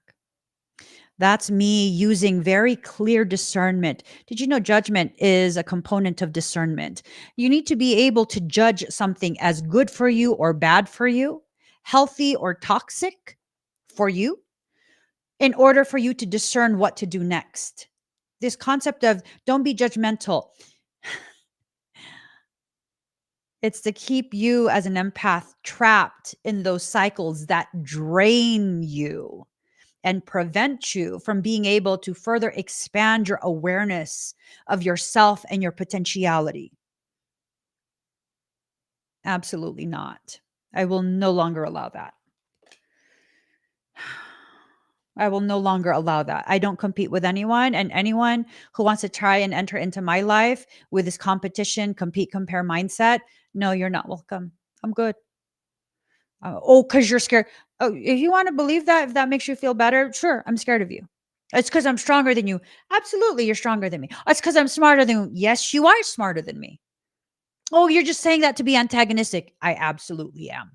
That's me using very clear discernment. Did you know judgment is a component of discernment? You need to be able to judge something as good for you or bad for you, healthy or toxic for you, in order for you to discern what to do next. This concept of don't be judgmental, it's to keep you as an empath trapped in those cycles that drain you and prevent you from being able to further expand your awareness of yourself and your potentiality. Absolutely not. I will no longer allow that. I will no longer allow that. I don't compete with anyone, and anyone who wants to try and enter into my life with this competition, compete, compare mindset, no, you're not welcome. I'm good. Because you're scared. Oh, if you want to believe that, if that makes you feel better, sure, I'm scared of you. It's because I'm stronger than you. Absolutely, you're stronger than me. It's because I'm smarter than you. Yes, you are smarter than me. Oh, you're just saying that to be antagonistic. I absolutely am.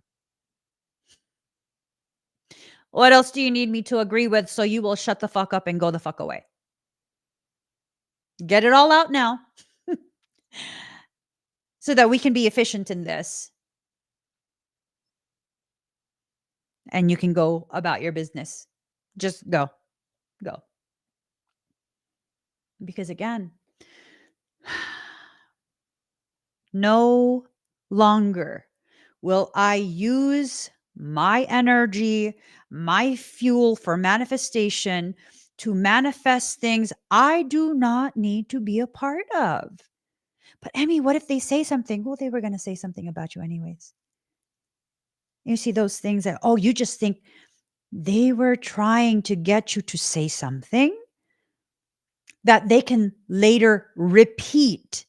What else do you need me to agree with so you will shut the fuck up and go the fuck away? Get it all out now so that we can be efficient in this and you can go about your business. Just go, go. Because again, no longer will I use my energy, my fuel for manifestation to manifest things I do not need to be a part of. But Emmy, what if they say something? Well, they were going to say something about you anyways. You see those things that, oh, you just think they were trying to get you to say something that they can later repeat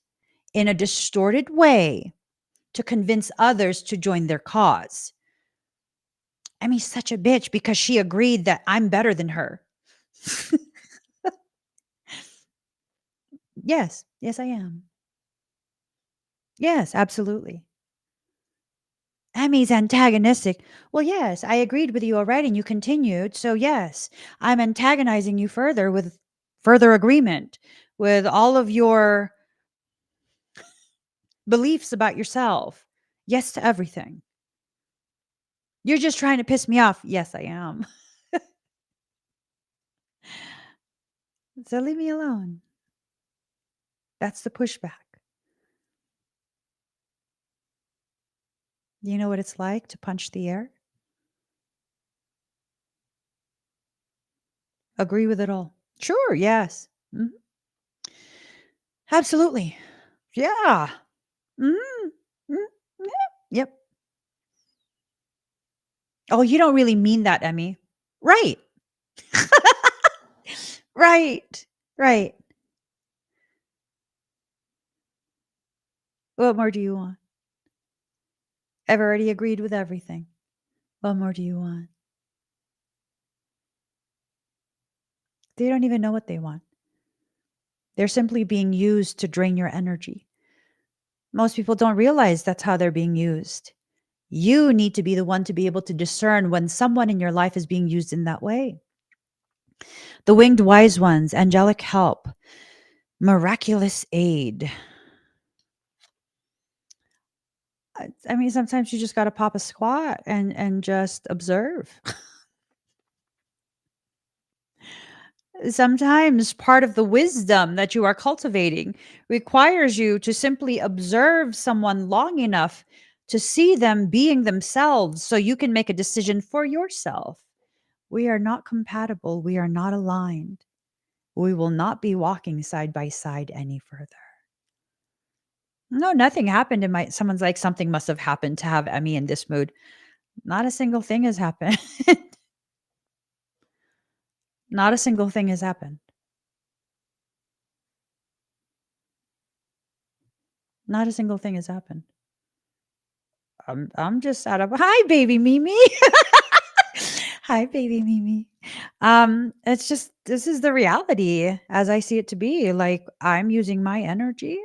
in a distorted way to convince others to join their cause. Emmy's such a bitch because she agreed that I'm better than her. Yes. Yes, I am. Yes, absolutely. Emmy's antagonistic. Well, yes, I agreed with you already and you continued. So, yes, I'm antagonizing you further with further agreement with all of your beliefs about yourself. Yes to everything. You're just trying to piss me off. Yes, I am. So leave me alone. That's the pushback. You know what it's like to punch the air? Agree with it all. Sure, yes. Mhm. Absolutely. Yeah. Mhm. Mm, yeah. Yep. Oh, you don't really mean that, Emmy. Right. Right. Right. What more do you want? I've already agreed with everything. What more do you want? They don't even know what they want. They're simply being used to drain your energy. Most people don't realize that's how they're being used. You need to be the one to be able to discern when someone in your life is being used in that way. The winged wise ones, angelic help, miraculous aid. I mean, sometimes you just got to pop a squat and just observe. Sometimes part of the wisdom that you are cultivating requires you to simply observe someone long enough to see them being themselves so you can make a decision for yourself. We are not compatible. We are not aligned. We will not be walking side by side any further. No, nothing happened in my someone's like something must have happened to have Emmy in this mood. Not a single thing has happened. Not a single thing has happened. Not a single thing has happened. I'm just out of hi, baby Mimi. Hi, baby Mimi. It's just this is the reality as I see it to be. Like I'm using my energy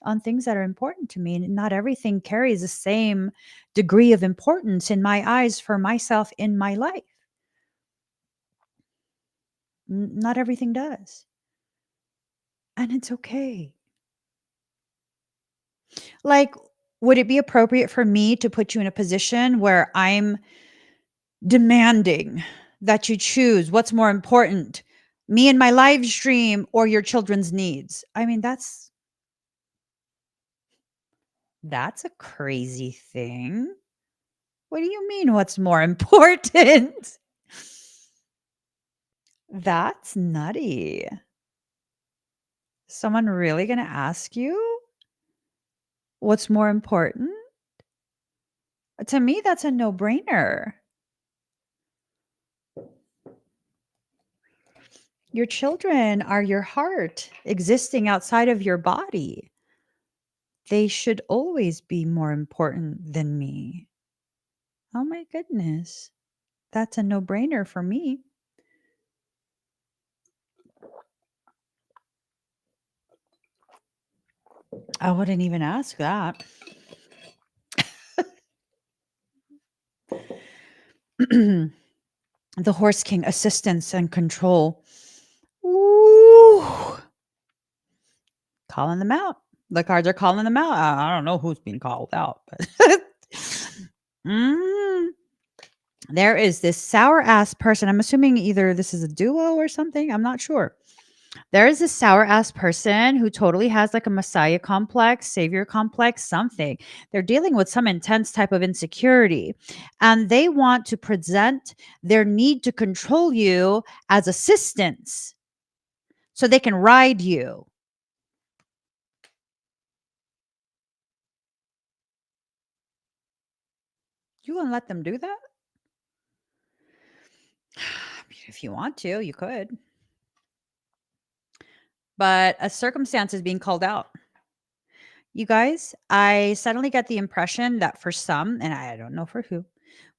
on things that are important to me. And not everything carries the same degree of importance in my eyes for myself in my life. Not everything does. And it's okay. Like, would it be appropriate for me to put you in a position where I'm demanding that you choose what's more important, me and my live stream or your children's needs? I mean, that's a crazy thing. What do you mean what's more important? That's nutty. Someone really going to ask you what's more important? To me, that's a no-brainer. Your children are your heart existing outside of your body. They should always be more important than me. Oh my goodness. That's a no-brainer for me. I wouldn't even ask that. The Horse King, assistance and control. Ooh. Calling them out. The cards are calling them out. I don't know who's being called out, but mm, there is this sour ass person. I'm assuming either this is a duo or something. I'm not sure. There is this sour ass person who totally has like a messiah complex, savior complex, something. They're dealing with some intense type of insecurity and they want to present their need to control you as assistance so they can ride you. You gonna let them do that? If you want to, you could. But a circumstance is being called out. You guys, I suddenly get the impression that for some, and I don't know for who,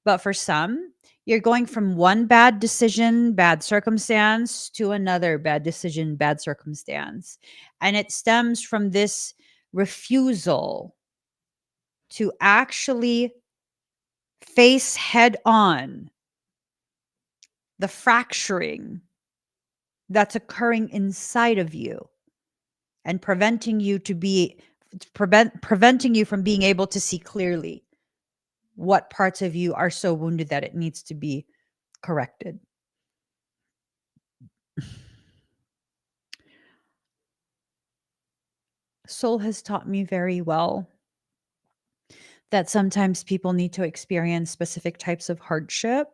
but for some, you're going from one bad decision, bad circumstance to another bad decision, bad circumstance. And it stems from this refusal to actually face head on the fracturing that's occurring inside of you and preventing you from being able to see clearly what parts of you are so wounded that it needs to be corrected. Soul has taught me very well that sometimes people need to experience specific types of hardship,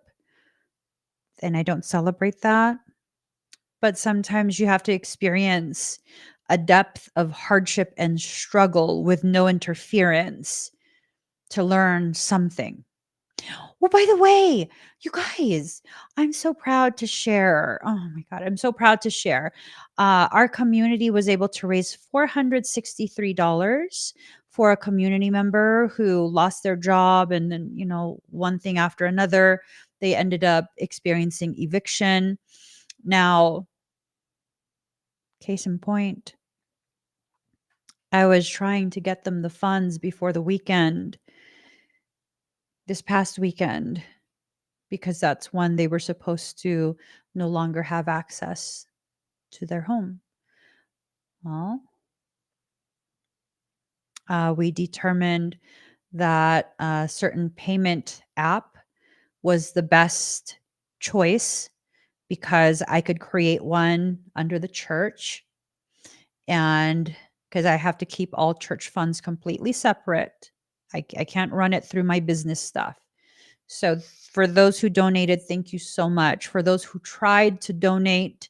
and I don't celebrate that. But sometimes you have to experience a depth of hardship and struggle with no interference to learn something. Well, by the way, you guys, I'm so proud to share. Oh my God, I'm so proud to share. Our community was able to raise $463 for a community member who lost their job. And then, one thing after another, they ended up experiencing eviction. Now, case in point, I was trying to get them the funds before the weekend, this past weekend, because that's when they were supposed to no longer have access to their home. Well, we determined that a certain payment app was the best choice because I could create one under the church, and because I have to keep all church funds completely separate. I can't run it through my business stuff. So for those who donated, thank you so much. For those who tried to donate,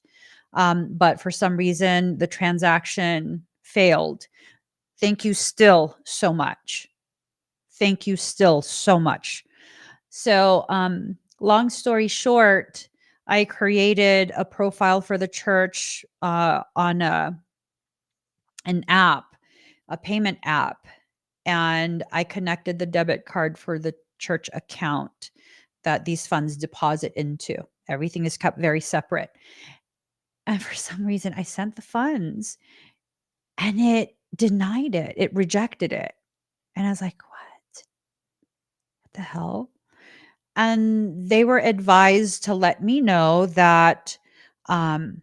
but for some reason the transaction failed, thank you still so much. Thank you still so much. So, long story short, I created a profile for the church on an app, a payment app, and I connected the debit card for the church account that these funds deposit into. Everything is kept very separate. And for some reason, I sent the funds and it denied it. It rejected it. And I was like, what? What the hell? And they were advised to let me know that um,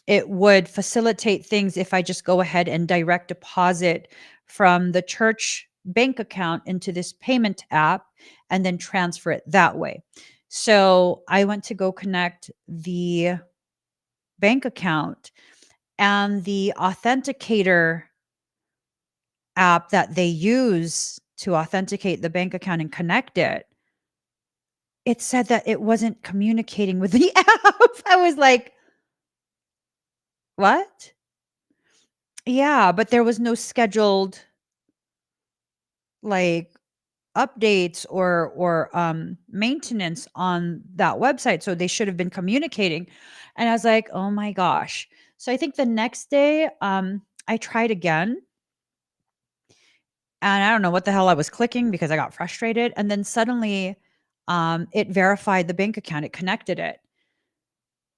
it would facilitate things if I just go ahead and direct deposit from the church bank account into this payment app and then transfer it that way. So I went to go connect the bank account, and the authenticator app that they use to authenticate the bank account and connect it, it said that it wasn't communicating with the app. I was like, what? Yeah, but there was no scheduled like updates or maintenance on that website, so they should have been communicating. And I was like, oh my gosh. So I think the next day I tried again, and I don't know what the hell I was clicking because I got frustrated, and then suddenly it verified the bank account, it connected it.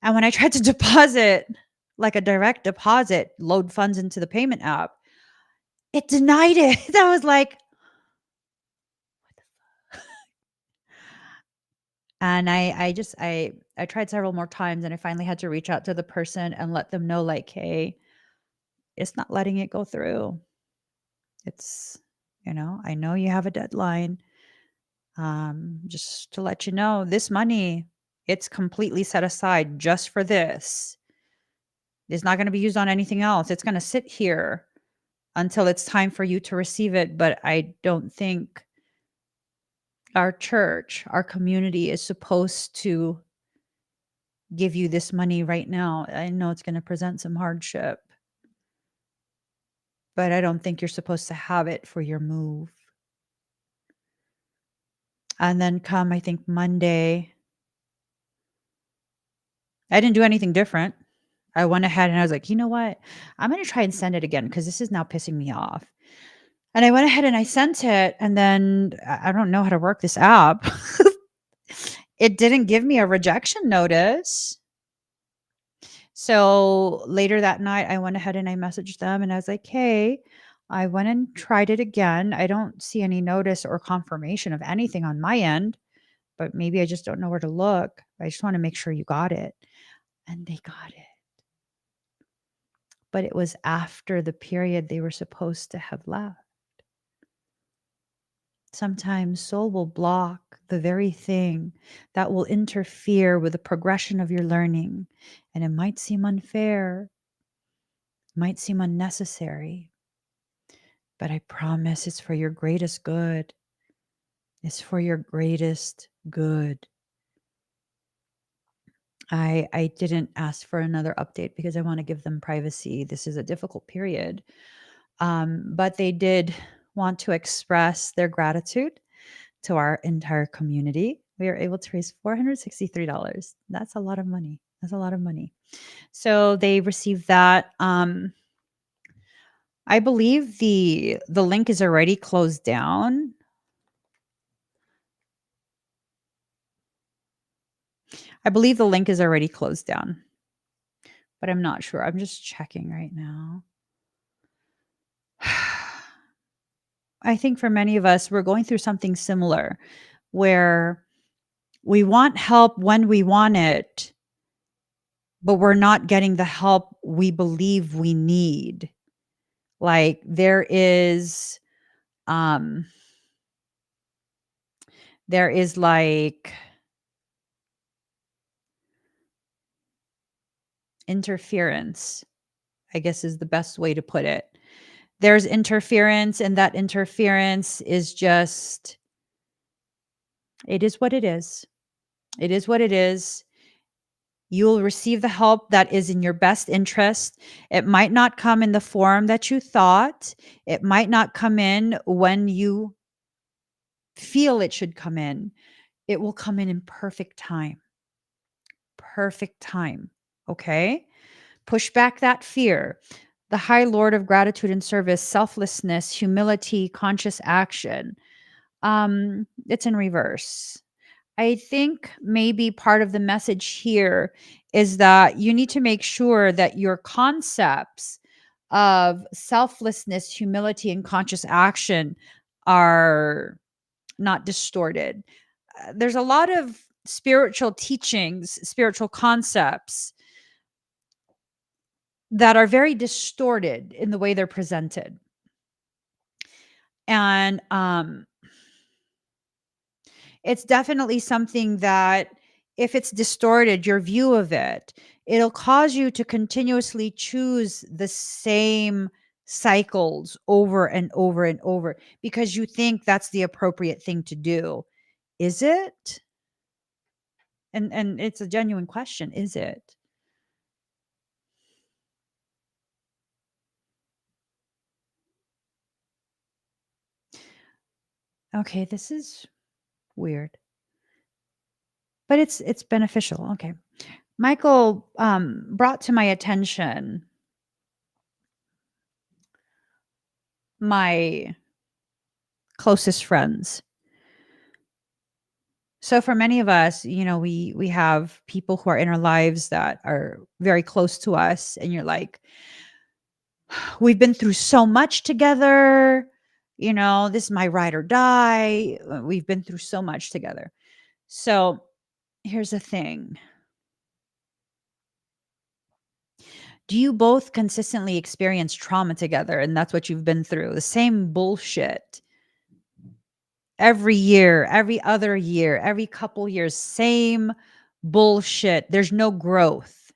And when I tried to deposit, like a direct deposit, load funds into the payment app, it denied it. I was like, and I tried several more times, and I finally had to reach out to the person and let them know, like, hey, it's not letting it go through. It's, I know you have a deadline. Just to let you know, this money, it's completely set aside just for this. It's not going to be used on anything else. It's going to sit here until it's time for you to receive it. But I don't think our church, our community is supposed to give you this money right now. I know it's going to present some hardship, but I don't think you're supposed to have it for your move. And then come, I think, Monday, I didn't do anything different. I went ahead and I was like, "You know what? I'm gonna try and send it again because this is now pissing me off." And I went ahead and I sent it, and then I don't know how to work this app. It didn't give me a rejection notice. So later that night, I went ahead and I messaged them and I was like, "Hey, I went and tried it again. I don't see any notice or confirmation of anything on my end, but maybe I just don't know where to look. I just want to make sure you got it." And they got it. But it was after the period they were supposed to have left. Sometimes soul will block the very thing that will interfere with the progression of your learning. And it might seem unfair, might seem unnecessary, but I promise it's for your greatest good. It's for your greatest good. I didn't ask for another update because I want to give them privacy. This is a difficult period. But they did want to express their gratitude to our entire community. We were able to raise $463. That's a lot of money. That's a lot of money. So they received that. I believe the link is already closed down. I believe the link is already closed down, but I'm not sure. I'm just checking right now. I think for many of us, we're going through something similar where we want help when we want it, but we're not getting the help we believe we need. Like um there is like interference, I guess is the best way to put it. There's interference, and that interference is just, it is what it is. It is what it is. You'll receive the help that is in your best interest. It might not come in the form that you thought. It might not come in when you feel it should come in. It will come in perfect time. Perfect time. Okay? Push back that fear. The High Lord of Gratitude and Service, selflessness, humility, conscious action. It's in reverse. I think maybe part of the message here is that you need to make sure that your concepts of selflessness, humility, and conscious action are not distorted. There's a lot of spiritual teachings, spiritual concepts that are very distorted in the way they're presented. And it's definitely something that, if it's distorted, your view of it, it'll cause you to continuously choose the same cycles over and over and over because you think that's the appropriate thing to do. Is it? And it's a genuine question. Is it? Okay, this is weird, but it's beneficial. Okay. Michael brought to my attention my closest friends. So for many of us, we have people who are in our lives that are very close to us, and you're like, we've been through so much together. This is my ride or die. We've been through so much together. So here's the thing. Do you both consistently experience trauma together? And that's what you've been through, the same bullshit every year, every other year, every couple years, same bullshit. There's no growth.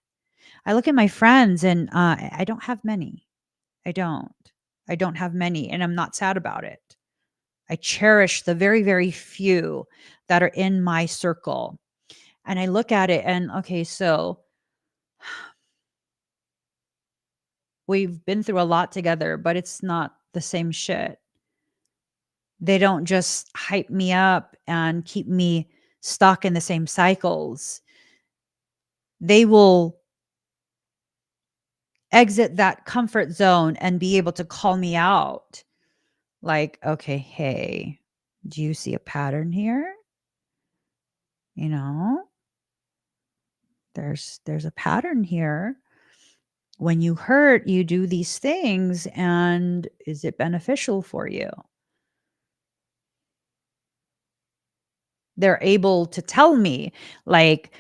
I look at my friends and I don't have many. I don't. I don't have many, and I'm not sad about it. I cherish the very, very few that are in my circle. And I look at it and, okay, so we've been through a lot together, but it's not the same shit. They don't just hype me up and keep me stuck in the same cycles. They will exit that comfort zone and be able to call me out. Like, okay, hey, do you see a pattern here? You know, there's a pattern here. When you hurt, you do these things, and is it beneficial for you? They're able to tell me, like,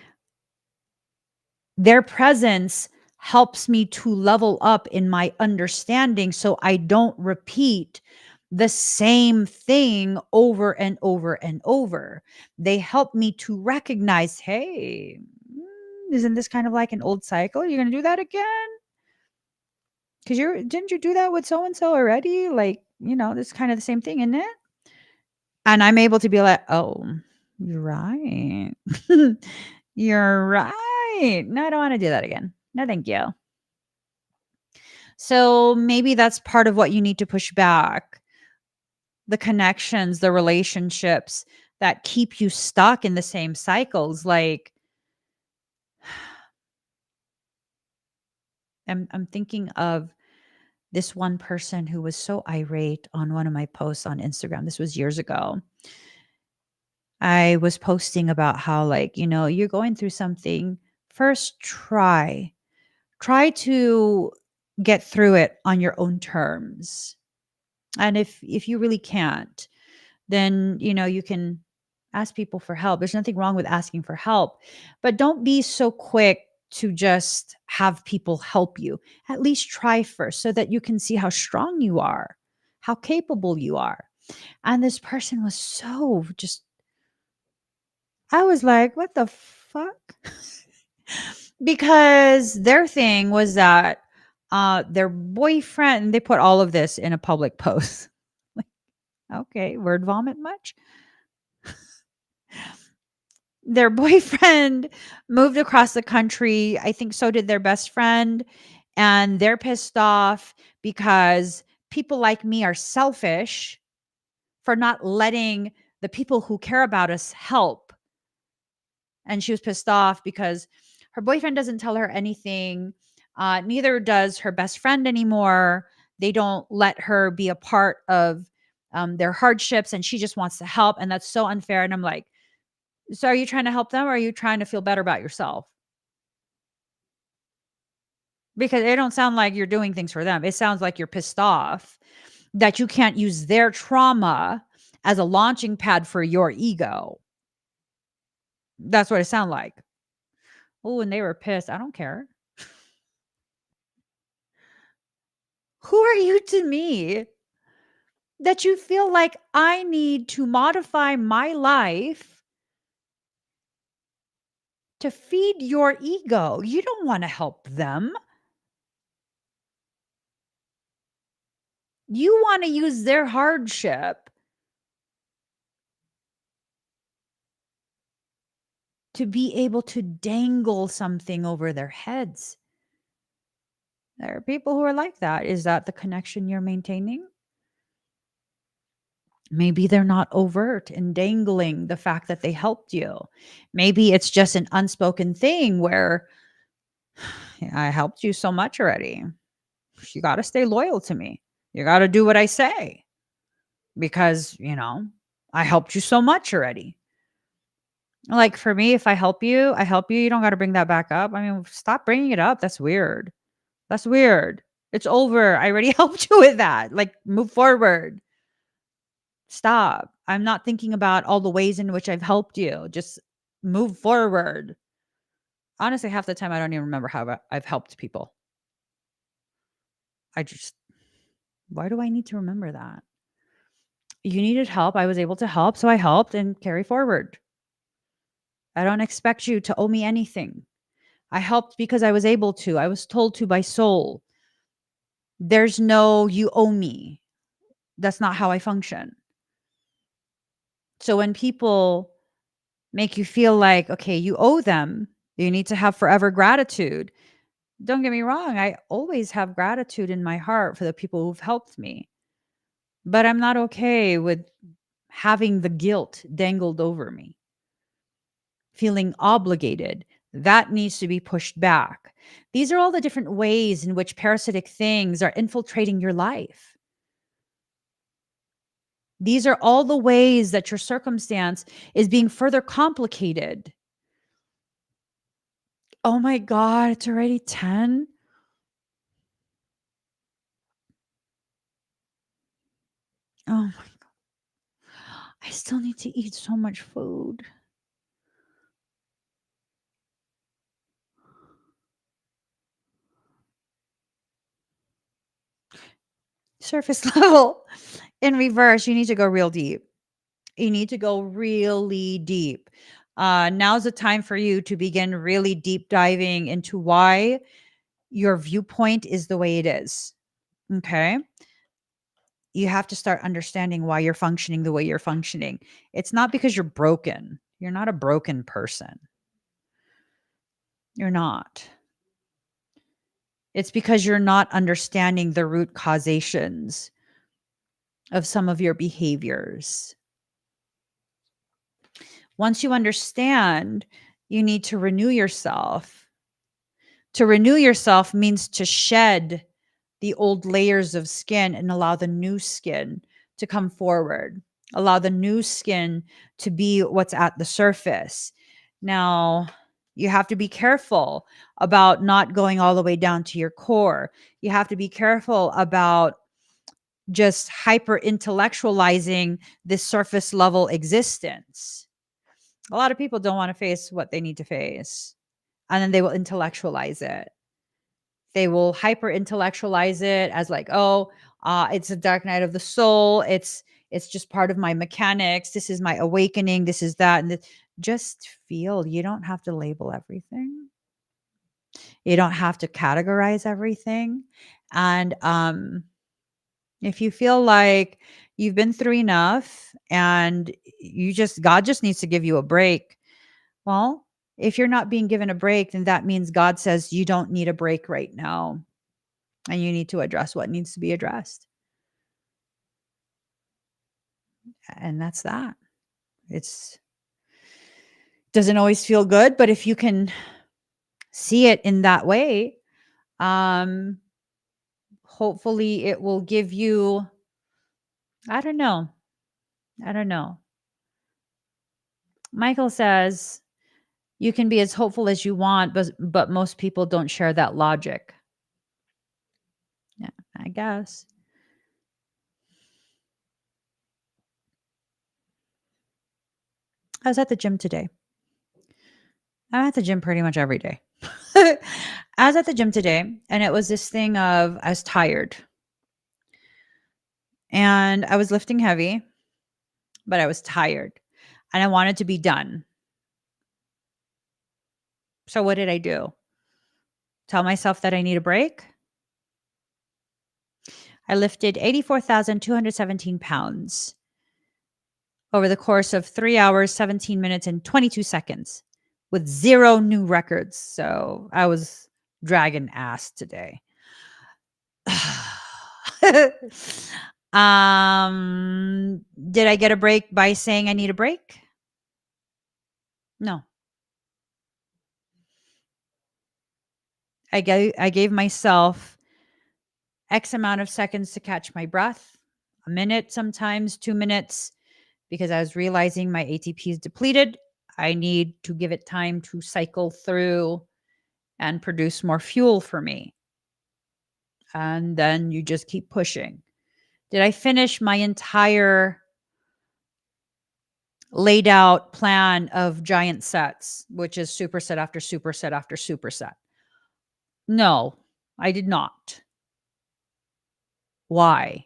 their presence helps me to level up in my understanding so I don't repeat the same thing over and over and over. They help me to recognize, hey, isn't this kind of like an old cycle? You're going to do that again? Because didn't you do that with so and so already? Like, this is kind of the same thing, isn't it? And I'm able to be like, oh, you're right. You're right. No, I don't want to do that again. No, thank you. So maybe that's part of what you need to push back, the connections, the relationships that keep you stuck in the same cycles. Like, I'm thinking of this one person who was so irate on one of my posts on Instagram. This was years ago. I was posting about how, like, you're going through something. First, try to get through it on your own terms. And if you really can't, then you can ask people for help. There's nothing wrong with asking for help, but don't be so quick to just have people help you. At least try first so that you can see how strong you are, how capable you are. And this person was so just, I was like, what the fuck? Because their thing was that their boyfriend, they put all of this in a public post. Like, okay, word vomit much? Their boyfriend moved across the country. I think so did their best friend. And they're pissed off because people like me are selfish for not letting the people who care about us help. And she was pissed off because her boyfriend doesn't tell her anything. Neither does her best friend anymore. They don't let her be a part of their hardships, and she just wants to help. And that's so unfair. And I'm like, so are you trying to help them, or are you trying to feel better about yourself? Because it don't sound like you're doing things for them. It sounds like you're pissed off that you can't use their trauma as a launching pad for your ego. That's what it sounds like. Oh, and they were pissed. I don't care. Who are you to me that you feel like I need to modify my life to feed your ego? You don't want to help them. You want to use their hardship to be able to dangle something over their heads. There are people who are like that. Is that the connection you're maintaining? Maybe they're not overt in dangling the fact that they helped you. Maybe it's just an unspoken thing where I helped you so much already. You got to stay loyal to me. You got to do what I say because, I helped you so much already. Like for me, if I help you, you don't got to bring that back up. I mean, stop bringing it up. That's weird. That's weird. It's over. I already helped you with that. Like, move forward. Stop. I'm not thinking about all the ways in which I've helped you. Just move forward. Honestly, half the time I don't even remember how I've helped people. I just, why do I need to remember that? You needed help. I was able to help. So I helped and carry forward. I don't expect you to owe me anything. I helped because I was able to. I was told to by soul. There's no, you owe me. That's not how I function. So when people make you feel like, okay, you owe them, you need to have forever gratitude. Don't get me wrong. I always have gratitude in my heart for the people who've helped me. but I'm not okay with having the guilt dangled over me, feeling obligated. That needs to be pushed back. These are all the different ways in which parasitic things are infiltrating your life. These are all the ways that your circumstance is being further complicated. Oh my God, it's already 10. Oh my, I still need to eat so much food. Surface level. In reverse, you need to go real deep. You need to go really deep. Now's the time for you to begin really deep diving into why your viewpoint is the way it is. Okay. You have to start understanding why you're functioning the way you're functioning. It's not because you're broken. You're not a broken person. You're not. It's because you're not understanding the root causations of some of your behaviors. Once you understand, you need to renew yourself. To renew yourself means to shed the old layers of skin and allow the new skin to come forward. Allow the new skin to be what's at the surface. Now, you have to be careful about not going all the way down to your core. You have to be careful about just hyper intellectualizing this surface level existence. A lot of people don't want to face what they need to face, and then they will intellectualize it. They will hyper intellectualize it as like, oh, it's a dark night of the soul. It's just part of my mechanics. This is my awakening. This is that. And just feel. You don't have to label everything. You don't have to categorize everything. And if you feel like you've been through enough and God just needs to give you a break. Well, if you're not being given a break, then that means God says you don't need a break right now. And you need to address what needs to be addressed. And that's that. It's doesn't always feel good, but if you can see it in that way, um hopefully it will give you, I don't know. I don't know. Michael says you can be as hopeful as you want, but most people don't share that logic. Yeah, I guess. I was at the gym today. I'm at the gym pretty much every day. I was at the gym today, and it was this thing of I was tired and I was lifting heavy, but I was tired and I wanted to be done. So what did I do? Tell myself that I need a break? I lifted 84,217 pounds over the course of 3 hours, 17 minutes, and 22 seconds with 0 new records. So I was dragging ass today. Did I get a break by saying I need a break? No. I gave myself X amount of seconds to catch my breath, a minute, sometimes 2 minutes, because I was realizing my ATP is depleted. I need to give it time to cycle through and produce more fuel for me. And then you just keep pushing. Did I finish my entire laid out plan of giant sets, which is superset after superset after superset? No, I did not. Why?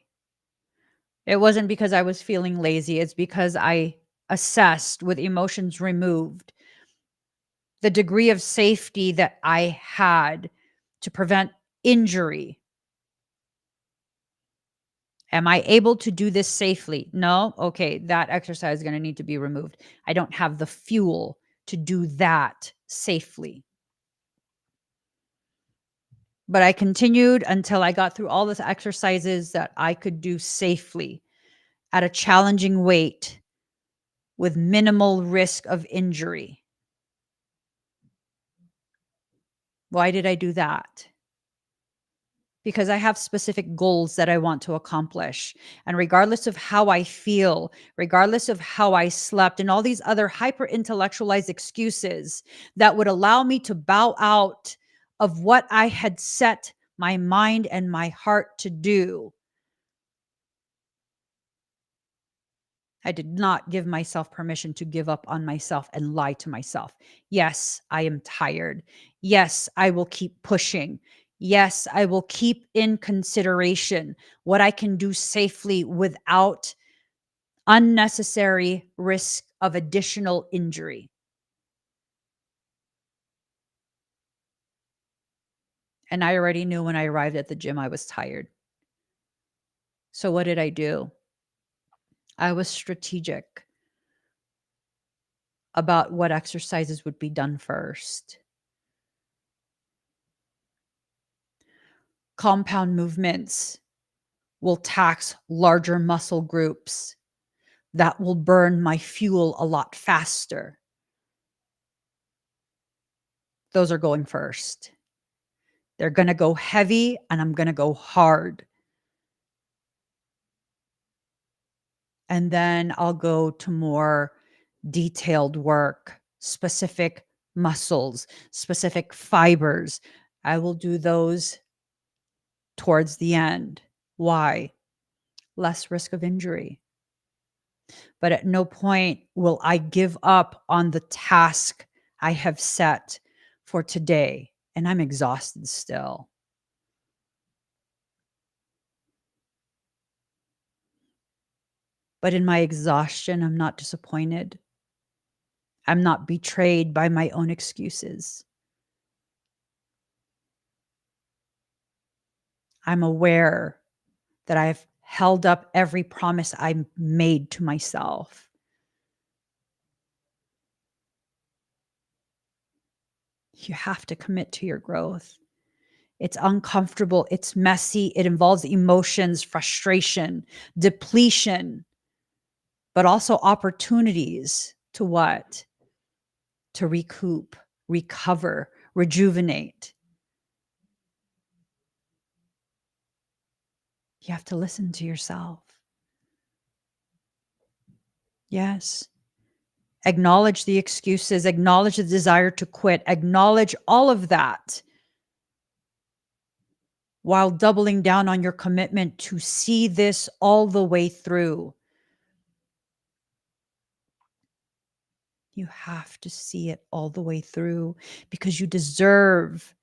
It wasn't because I was feeling lazy. It's because I assessed, with emotions removed, the degree of safety that I had to prevent injury. Am I able to do this safely? No? Okay, that exercise is going to need to be removed. I don't have the fuel to do that safely. But I continued until I got through all the exercises that I could do safely. at a challenging weight with minimal risk of injury. Why did I do that? Because I have specific goals that I want to accomplish. And regardless of how I feel, regardless of how I slept, and all these other hyper intellectualized excuses that would allow me to bow out of what I had set my mind and my heart to do, I did not give myself permission to give up on myself and lie to myself. Yes, I am tired. Yes, I will keep pushing. Yes, I will keep in consideration what I can do safely without unnecessary risk of additional injury. And I already knew when I arrived at the gym, I was tired. So what did I do? I was strategic about what exercises would be done first. Compound movements will tax larger muscle groups that will burn my fuel a lot faster. Those are going first. They're going to go heavy and I'm going to go hard. And then I'll go to more detailed work, specific muscles, specific fibers. I will do those towards the end. Why? Less risk of injury. But at no point will I give up on the task I have set for today. And I'm exhausted still. But in my exhaustion, I'm not disappointed. I'm not betrayed by my own excuses. I'm aware that I've held up every promise I made to myself. You have to commit to your growth. It's uncomfortable, it's messy, it involves emotions, frustration, depletion, but also opportunities to what? To recoup, recover, rejuvenate. You have to listen to yourself. Yes. Acknowledge the excuses, acknowledge the desire to quit, acknowledge all of that while doubling down on your commitment to see this all the way through. You have to see it all the way through because you deserve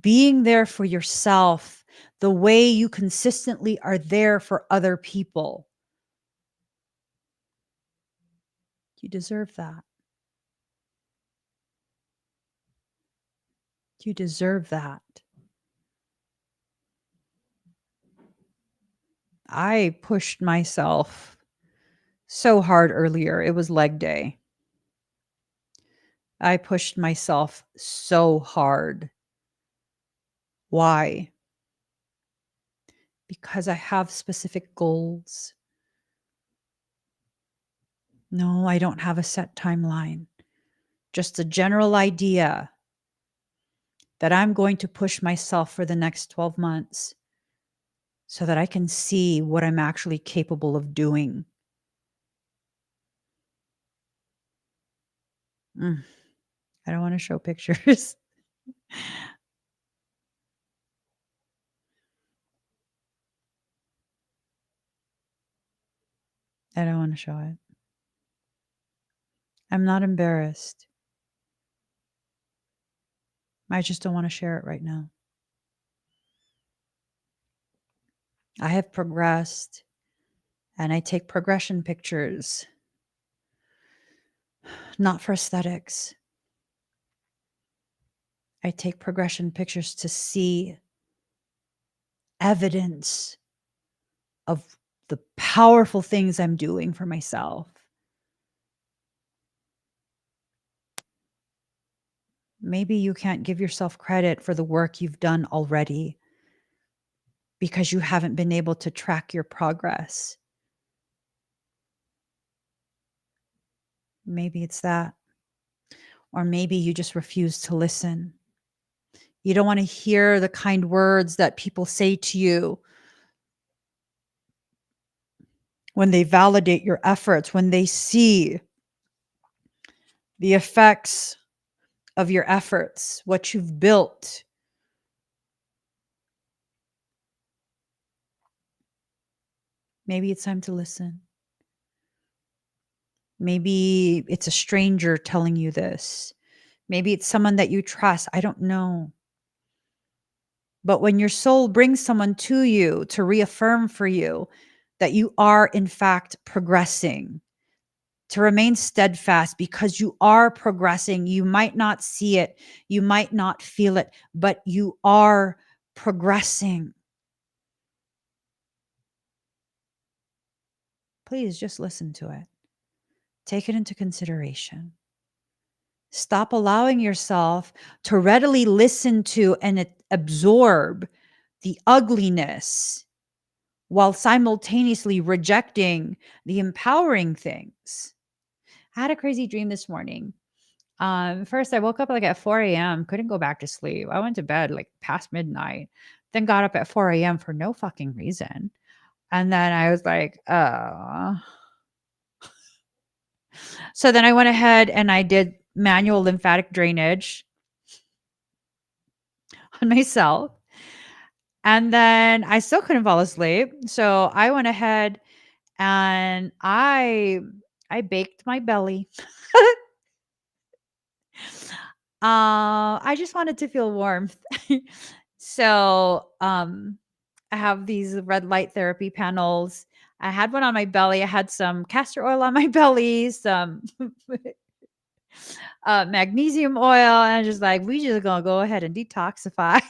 being there for yourself the way you consistently are there for other people. You deserve that. You deserve that. I pushed myself so hard earlier. It was leg day. I pushed myself so hard. Why? Because I have specific goals. No, I don't have a set timeline. Just a general idea that I'm going to push myself for the next 12 months so that I can see what I'm actually capable of doing. Mm, I don't want to show pictures. I don't want to show it. I'm not embarrassed. I just don't want to share it right now. I have progressed and I take progression pictures, not for aesthetics. I take progression pictures to see evidence of the powerful things I'm doing for myself. Maybe you can't give yourself credit for the work you've done already because you haven't been able to track your progress. Maybe it's that. Or maybe you just refuse to listen. You don't want to hear the kind words that people say to you when they validate your efforts, when they see the effects of your efforts, what you've built. Maybe it's time to listen. Maybe it's a stranger telling you this. Maybe it's someone that you trust. I don't know. But when your soul brings someone to you to reaffirm for you that you are, in fact, progressing, to remain steadfast because you are progressing. You might not see it, you might not feel it, but you are progressing. Please just listen to it. Take it into consideration. Stop allowing yourself to readily listen to and absorb the ugliness while simultaneously rejecting the empowering things. I had a crazy dream this morning. First I woke up like at 4 a.m., couldn't go back to sleep. I went to bed like past midnight, then got up at 4 a.m. for no fucking reason. And then I was like, so then I went ahead and I did manual lymphatic drainage on myself. And then I still couldn't fall asleep. So I went ahead and I baked my belly. I just wanted to feel warmth. So, I have these red light therapy panels. I had one on my belly. I had some castor oil on my belly, some magnesium oil, and I was just like, we just gonna go ahead and detoxify.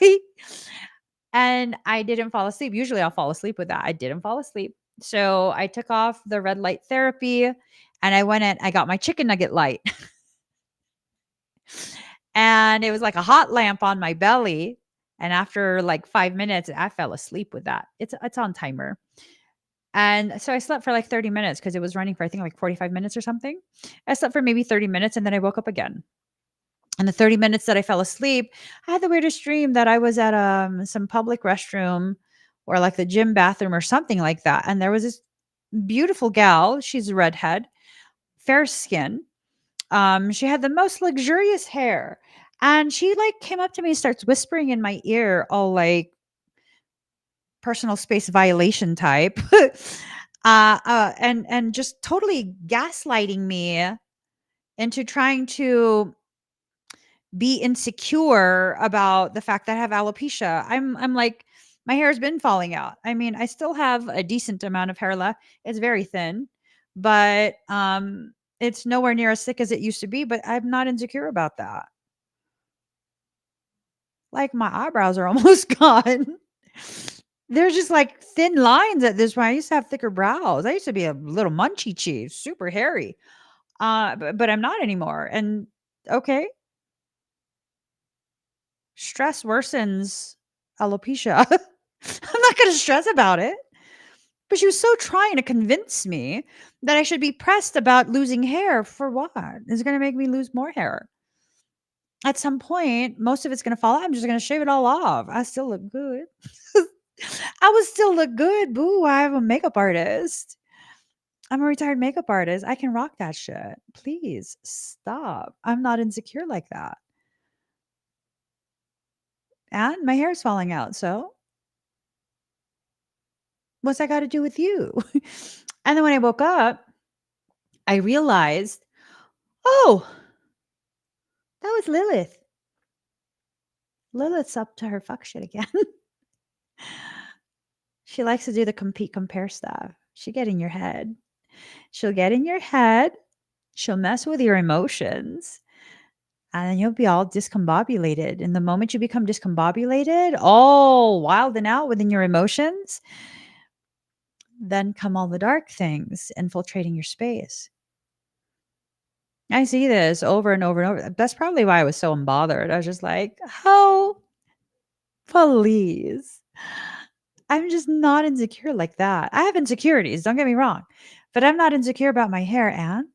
And I didn't fall asleep. Usually I'll fall asleep with that. I didn't fall asleep. So I took off the red light therapy and I went in, I got my chicken nugget light. And it was like a hot lamp on my belly. And after like 5 minutes, I fell asleep with that. It's on timer. And so I slept for like 30 minutes because it was running for I think like 45 minutes or something. I slept for maybe 30 minutes and then I woke up again. And the 30 minutes that I fell asleep, I had the weirdest dream that I was at some public restroom or like the gym bathroom or something like that. And there was this beautiful gal. She's a redhead, fair skin. She had the most luxurious hair. And she like came up to me and starts whispering in my ear, all like personal space violation type. And just totally gaslighting me into trying to be insecure about the fact that I have alopecia. I'm like, my hair's been falling out. I mean, I still have a decent amount of hair left. It's very thin, but it's nowhere near as thick as it used to be, but I'm not insecure about that. Like my eyebrows are almost gone. They're just like thin lines at this point. I used to have thicker brows. I used to be a little munchy cheese, super hairy. But I'm not anymore. And okay, stress worsens alopecia. I'm not going to stress about it. But she was so trying to convince me that I should be pressed about losing hair for what? It's going to make me lose more hair. At some point, most of it's going to fall out. I'm just going to shave it all off. I still look good. I would still look good. Boo, I have a makeup artist. I'm a retired makeup artist. I can rock that shit. Please stop. I'm not insecure like that. And my hair's falling out. So what's that got to do with you? And then when I woke up, I realized, oh, that was Lilith. Lilith's up to her fuck shit again. She likes to do the compete compare stuff. She get in your head. She'll get in your head. She'll mess with your emotions. And then you'll be all discombobulated. And the moment you become discombobulated, all wild and out within your emotions, then come all the dark things infiltrating your space. I see this over and over and over. That's probably why I was so unbothered. I was just like, oh, please. I'm just not insecure like that. I have insecurities, don't get me wrong, but I'm not insecure about my hair, and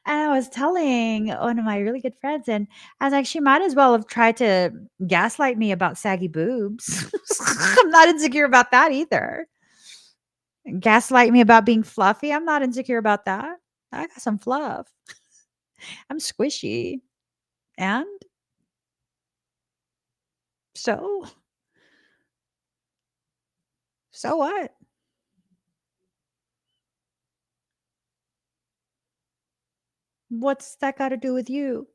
And I was telling one of my really good friends, and I was like, she might as well have tried to gaslight me about saggy boobs. I'm not insecure about that either. Gaslight me about being fluffy. I'm not insecure about that. I got some fluff. I'm squishy. And so, so what? What's that got to do with you?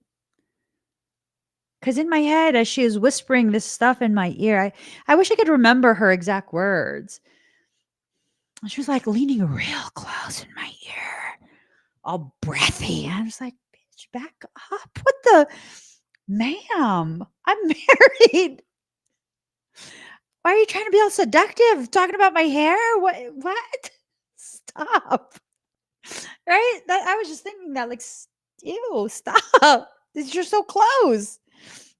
Because in my head, as she is whispering this stuff in my ear, I wish I could remember her exact words. She was like leaning real close in my ear, all breathy. I was like, bitch, back up. What the? Ma'am, I'm married. Why are you trying to be all seductive? Talking about my hair? What? Stop. Right? That I was just thinking that, like, ew, stop. You're so close.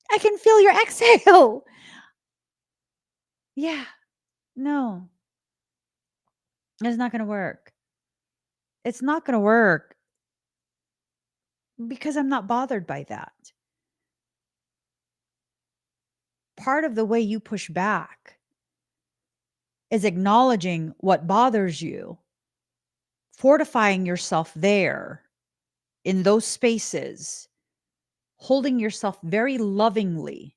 I can feel your exhale. Yeah. No, it's not gonna work. It's not gonna work because I'm not bothered by that. Part of the way you push back is acknowledging what bothers you, fortifying yourself there in those spaces, holding yourself very lovingly,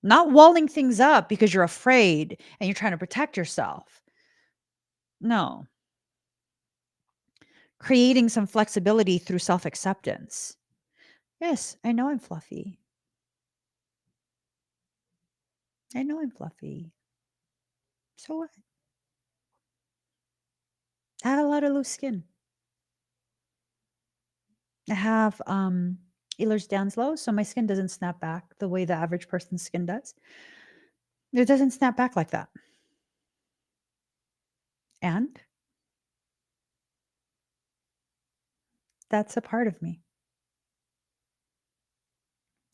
not walling things up because you're afraid and you're trying to protect yourself. No, creating some flexibility through self acceptance. Yes, I know I'm fluffy. I know I'm fluffy. So what? I have a lot of loose skin. I have Ehlers-Danlos, so my skin doesn't snap back the way the average person's skin does. It doesn't snap back like that. And that's a part of me.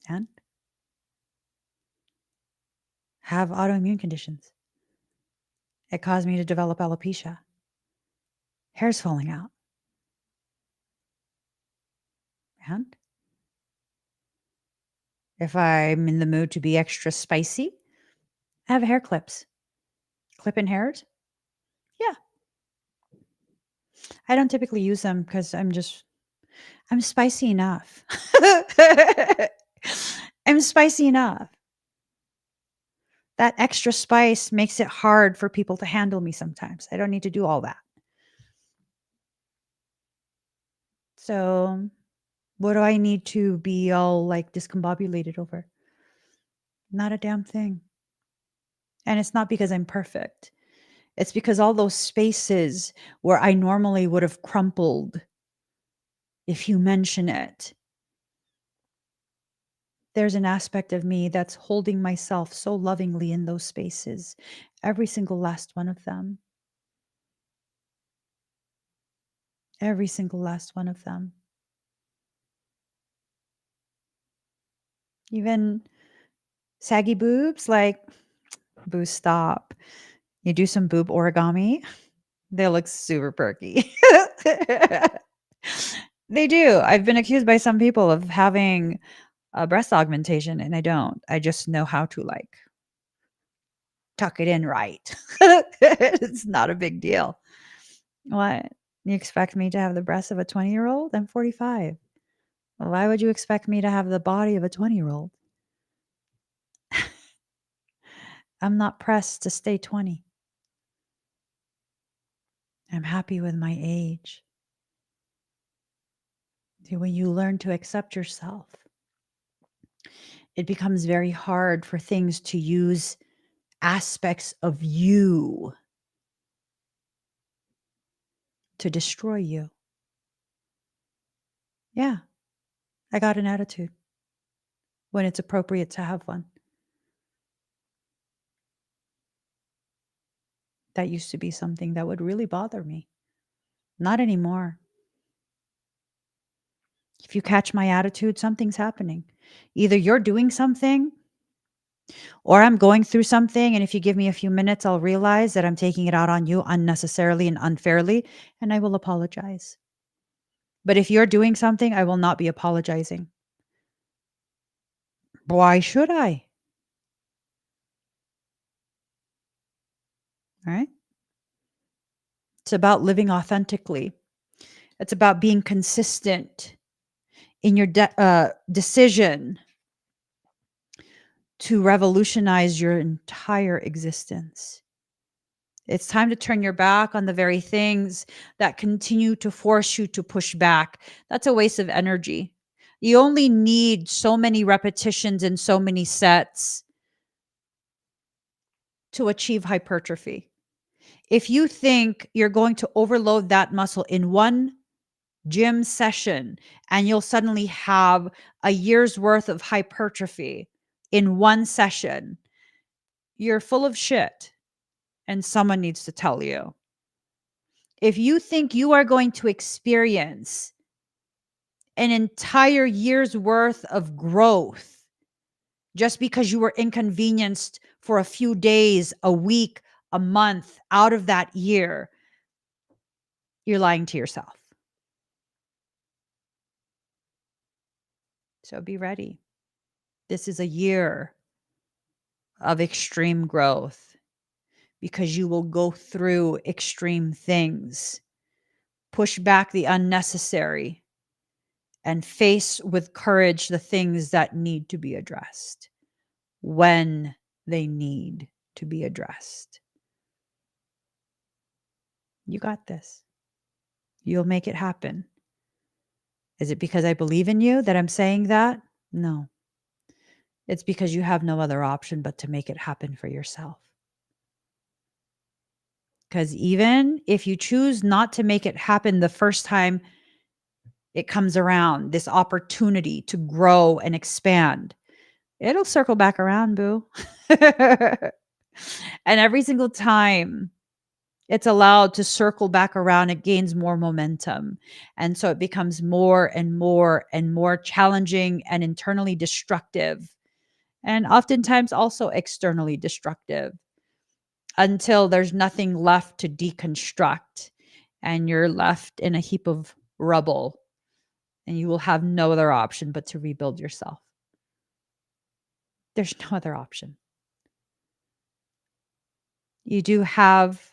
And have autoimmune conditions. It caused me to develop alopecia. Hair's falling out. And if I'm in the mood to be extra spicy, I have hair clips. Clip-in hairs? Yeah. I don't typically use them because I'm spicy enough. I'm spicy enough. That extra spice makes it hard for people to handle me sometimes. I don't need to do all that. So, what do I need to be all like discombobulated over? Not a damn thing. And it's not because I'm perfect. It's because all those spaces where I normally would have crumpled if you mention it, there's an aspect of me that's holding myself so lovingly in those spaces, every single last one of them. Every single last one of them. Even saggy boobs, like, boo, stop. You do some boob origami, they look super perky. They do. I've been accused by some people of having a breast augmentation, and I don't. I just know how to, like, tuck it in right. It's not a big deal. What? You expect me to have the breasts of a 20-year-old? I'm 45. Why would you expect me to have the body of a 20-year-old? I'm not pressed to stay 20. I'm happy with my age. See, when you learn to accept yourself, it becomes very hard for things to use aspects of you to destroy you. Yeah, I got an attitude when it's appropriate to have one. That used to be something that would really bother me. Not anymore. If you catch my attitude, something's happening. Either you're doing something or I'm going through something. And if you give me a few minutes, I'll realize that I'm taking it out on you unnecessarily and unfairly. And I will apologize. But if you're doing something, I will not be apologizing. Why should I? All right. It's about living authentically. It's about being consistent in your decision to revolutionize your entire existence. It's time to turn your back on the very things that continue to force you to push back. That's a waste of energy. You only need so many repetitions and so many sets to achieve hypertrophy. If you think you're going to overload that muscle in one gym session and you'll suddenly have a year's worth of hypertrophy in one session, you're full of shit and someone needs to tell you. If you think you are going to experience an entire year's worth of growth just because you were inconvenienced for a few days, a week, a month out of that year, you're lying to yourself. So be ready. This is a year of extreme growth because you will go through extreme things, push back the unnecessary, and face with courage the things that need to be addressed when they need to be addressed. You got this. You'll make it happen. Is it because I believe in you that I'm saying that? No. It's because you have no other option but to make it happen for yourself. Because even if you choose not to make it happen the first time it comes around, this opportunity to grow and expand, it'll circle back around, boo. And every single time it's allowed to circle back around, it gains more momentum. And so it becomes more and more and more challenging and internally destructive, and oftentimes also externally destructive, until there's nothing left to deconstruct and you're left in a heap of rubble and you will have no other option but to rebuild yourself. There's no other option. You do have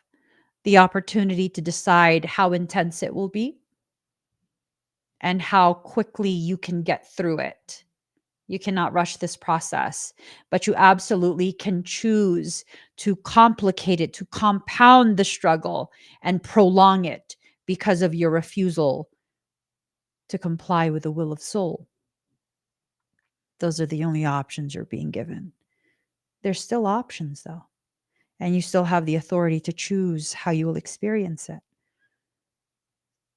the opportunity to decide how intense it will be and how quickly you can get through it. You cannot rush this process, but you absolutely can choose to complicate it, to compound the struggle and prolong it because of your refusal to comply with the will of soul. Those are the only options you're being given. There's still options though, and you still have the authority to choose how you will experience it.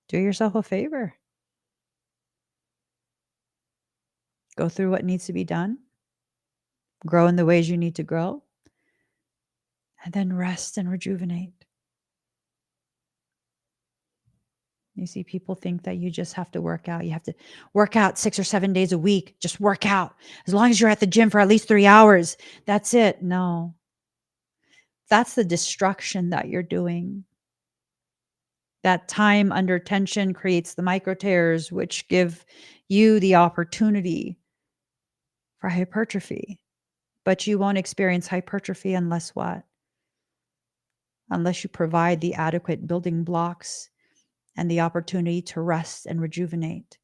Do yourself a favor. Go through what needs to be done, grow in the ways you need to grow, and then rest and rejuvenate. You see, people think that you just have to work out. You have to work out 6 or 7 days a week. Just work out. As long as you're at the gym for at least 3 hours, that's it. No, that's the destruction that you're doing. That time under tension creates the micro tears, which give you the opportunity for hypertrophy. But you won't experience hypertrophy unless what? Unless you provide the adequate building blocks and the opportunity to rest and rejuvenate.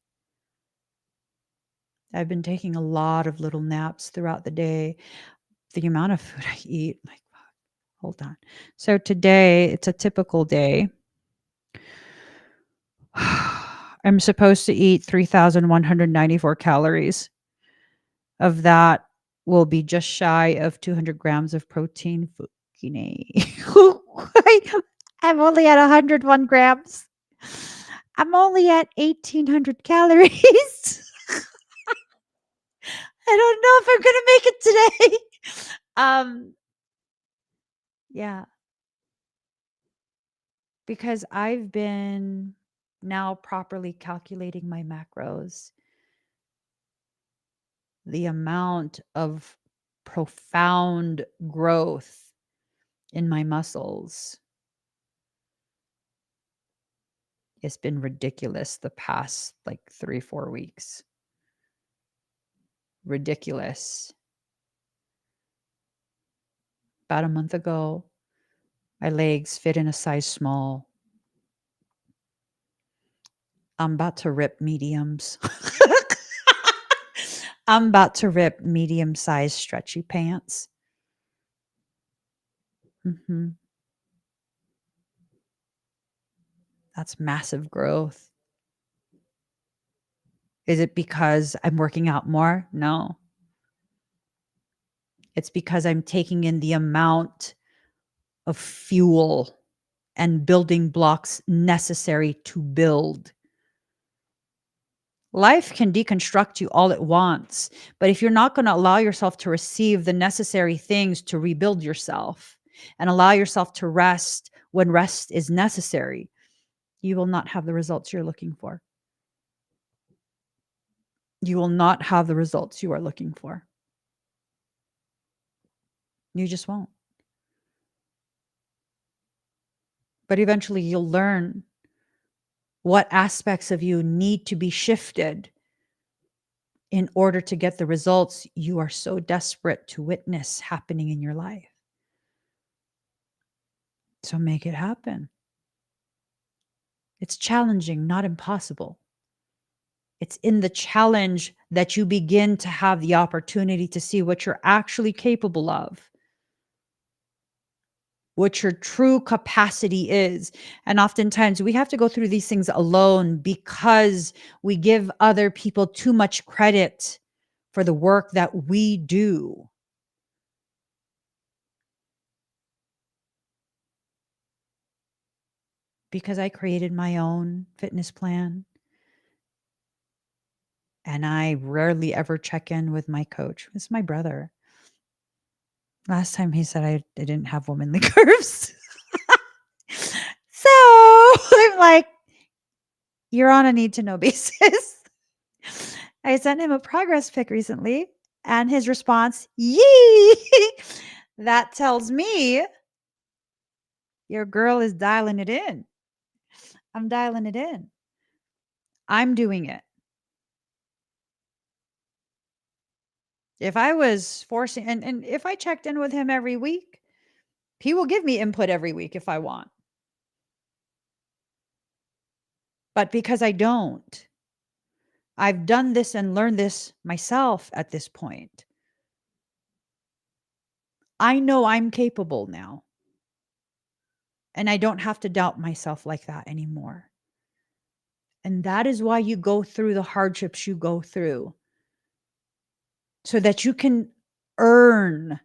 I've been taking a lot of little naps throughout the day. The amount of food I eat, like, hold on. So today, it's a typical day. I'm supposed to eat 3,194 calories. Of that will be just shy of 200 grams of protein. I'm only at 101 grams. I'm only at 1,800 calories. I don't know if I'm going to make it today. Yeah, because I've been now properly calculating my macros, the amount of profound growth in my muscles It's been ridiculous the past like 3-4 weeks. Ridiculous. About a month ago, my legs fit in a size small. I'm about to rip mediums. I'm about to rip medium-sized stretchy pants. Mhm. That's massive growth. Is it because I'm working out more? No. It's because I'm taking in the amount of fuel and building blocks necessary to build. Life can deconstruct you all at once, but if you're not going to allow yourself to receive the necessary things to rebuild yourself and allow yourself to rest when rest is necessary, you will not have the results you're looking for. You will not have the results you are looking for. You just won't. But eventually you'll learn what aspects of you need to be shifted in order to get the results you are so desperate to witness happening in your life. So make it happen. It's challenging, not impossible. It's in the challenge that you begin to have the opportunity to see what you're actually capable of, what your true capacity is. And oftentimes we have to go through these things alone because we give other people too much credit for the work that we do. Because I created my own fitness plan and I rarely ever check in with my coach. It's my brother. Last time he said I didn't have womanly curves. So I'm like, you're on a need to know basis. I sent him a progress pic recently and his response, yee. That tells me your girl is dialing it in. I'm dialing it in. I'm doing it. If I was forcing, and if I checked in with him every week, he will give me input every week if I want. But because I don't, I've done this and learned this myself at this point. I know I'm capable now. And I don't have to doubt myself like that anymore. And that is why you go through the hardships you go through, so that you can earn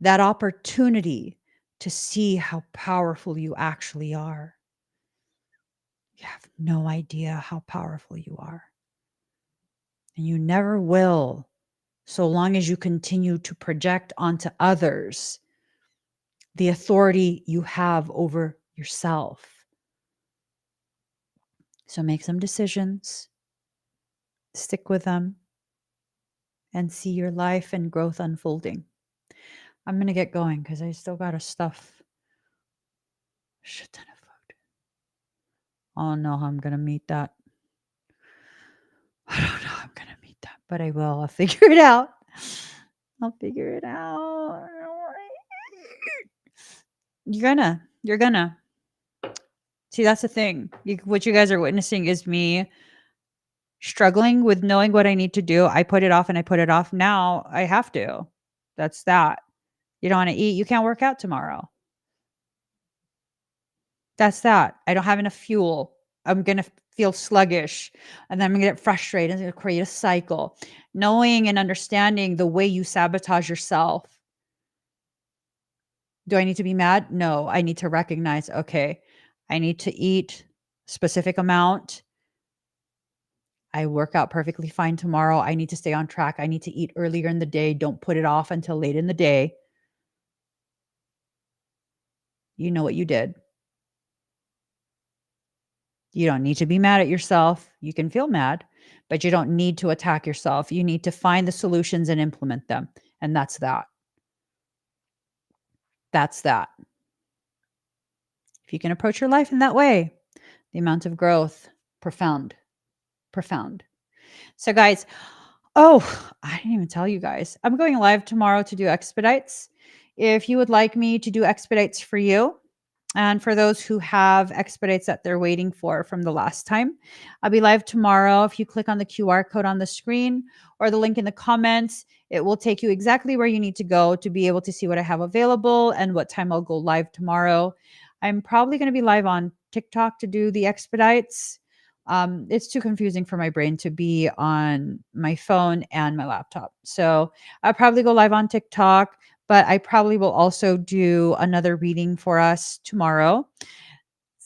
that opportunity to see how powerful you actually are. You have no idea how powerful you are. And you never will, so long as you continue to project onto others the authority you have over yourself. So make some decisions, stick with them, and see your life and growth unfolding. I'm going to get going because I still got to stuff a shit ton of food. I don't know how I'm going to meet that. I don't know how I'm going to meet that, but I will. I'll figure it out. I'll figure it out. You're gonna. See, that's the thing. What you guys are witnessing is me struggling with knowing what I need to do. I put it off and I put it off. Now I have to. That's that. You don't want to eat. You can't work out tomorrow. That's that. I don't have enough fuel. I'm going to feel sluggish and then I'm going to get frustrated. It's going to create a cycle. Knowing and understanding the way you sabotage yourself. Do I need to be mad? No, I need to recognize, okay, I need to eat a specific amount. I work out perfectly fine tomorrow. I need to stay on track. I need to eat earlier in the day. Don't put it off until late in the day. You know what you did. You don't need to be mad at yourself. You can feel mad, but you don't need to attack yourself. You need to find the solutions and implement them. And that's that. That's that. If you can approach your life in that way, The amount of growth, profound, profound. So, guys, oh, I didn't even tell you guys. I'm going live tomorrow to do expedites. If you would like me to do expedites for you, and for those who have expedites that they're waiting for from the last time, I'll be live tomorrow. If you click on the QR code on the screen or the link in the comments, it will take you exactly where you need to go to be able to see what I have available and what time I'll go live tomorrow. I'm probably going to be live on TikTok to do the expedites. It's too confusing for my brain to be on my phone and my laptop. So I'll probably go live on TikTok, but I probably will also do another reading for us tomorrow.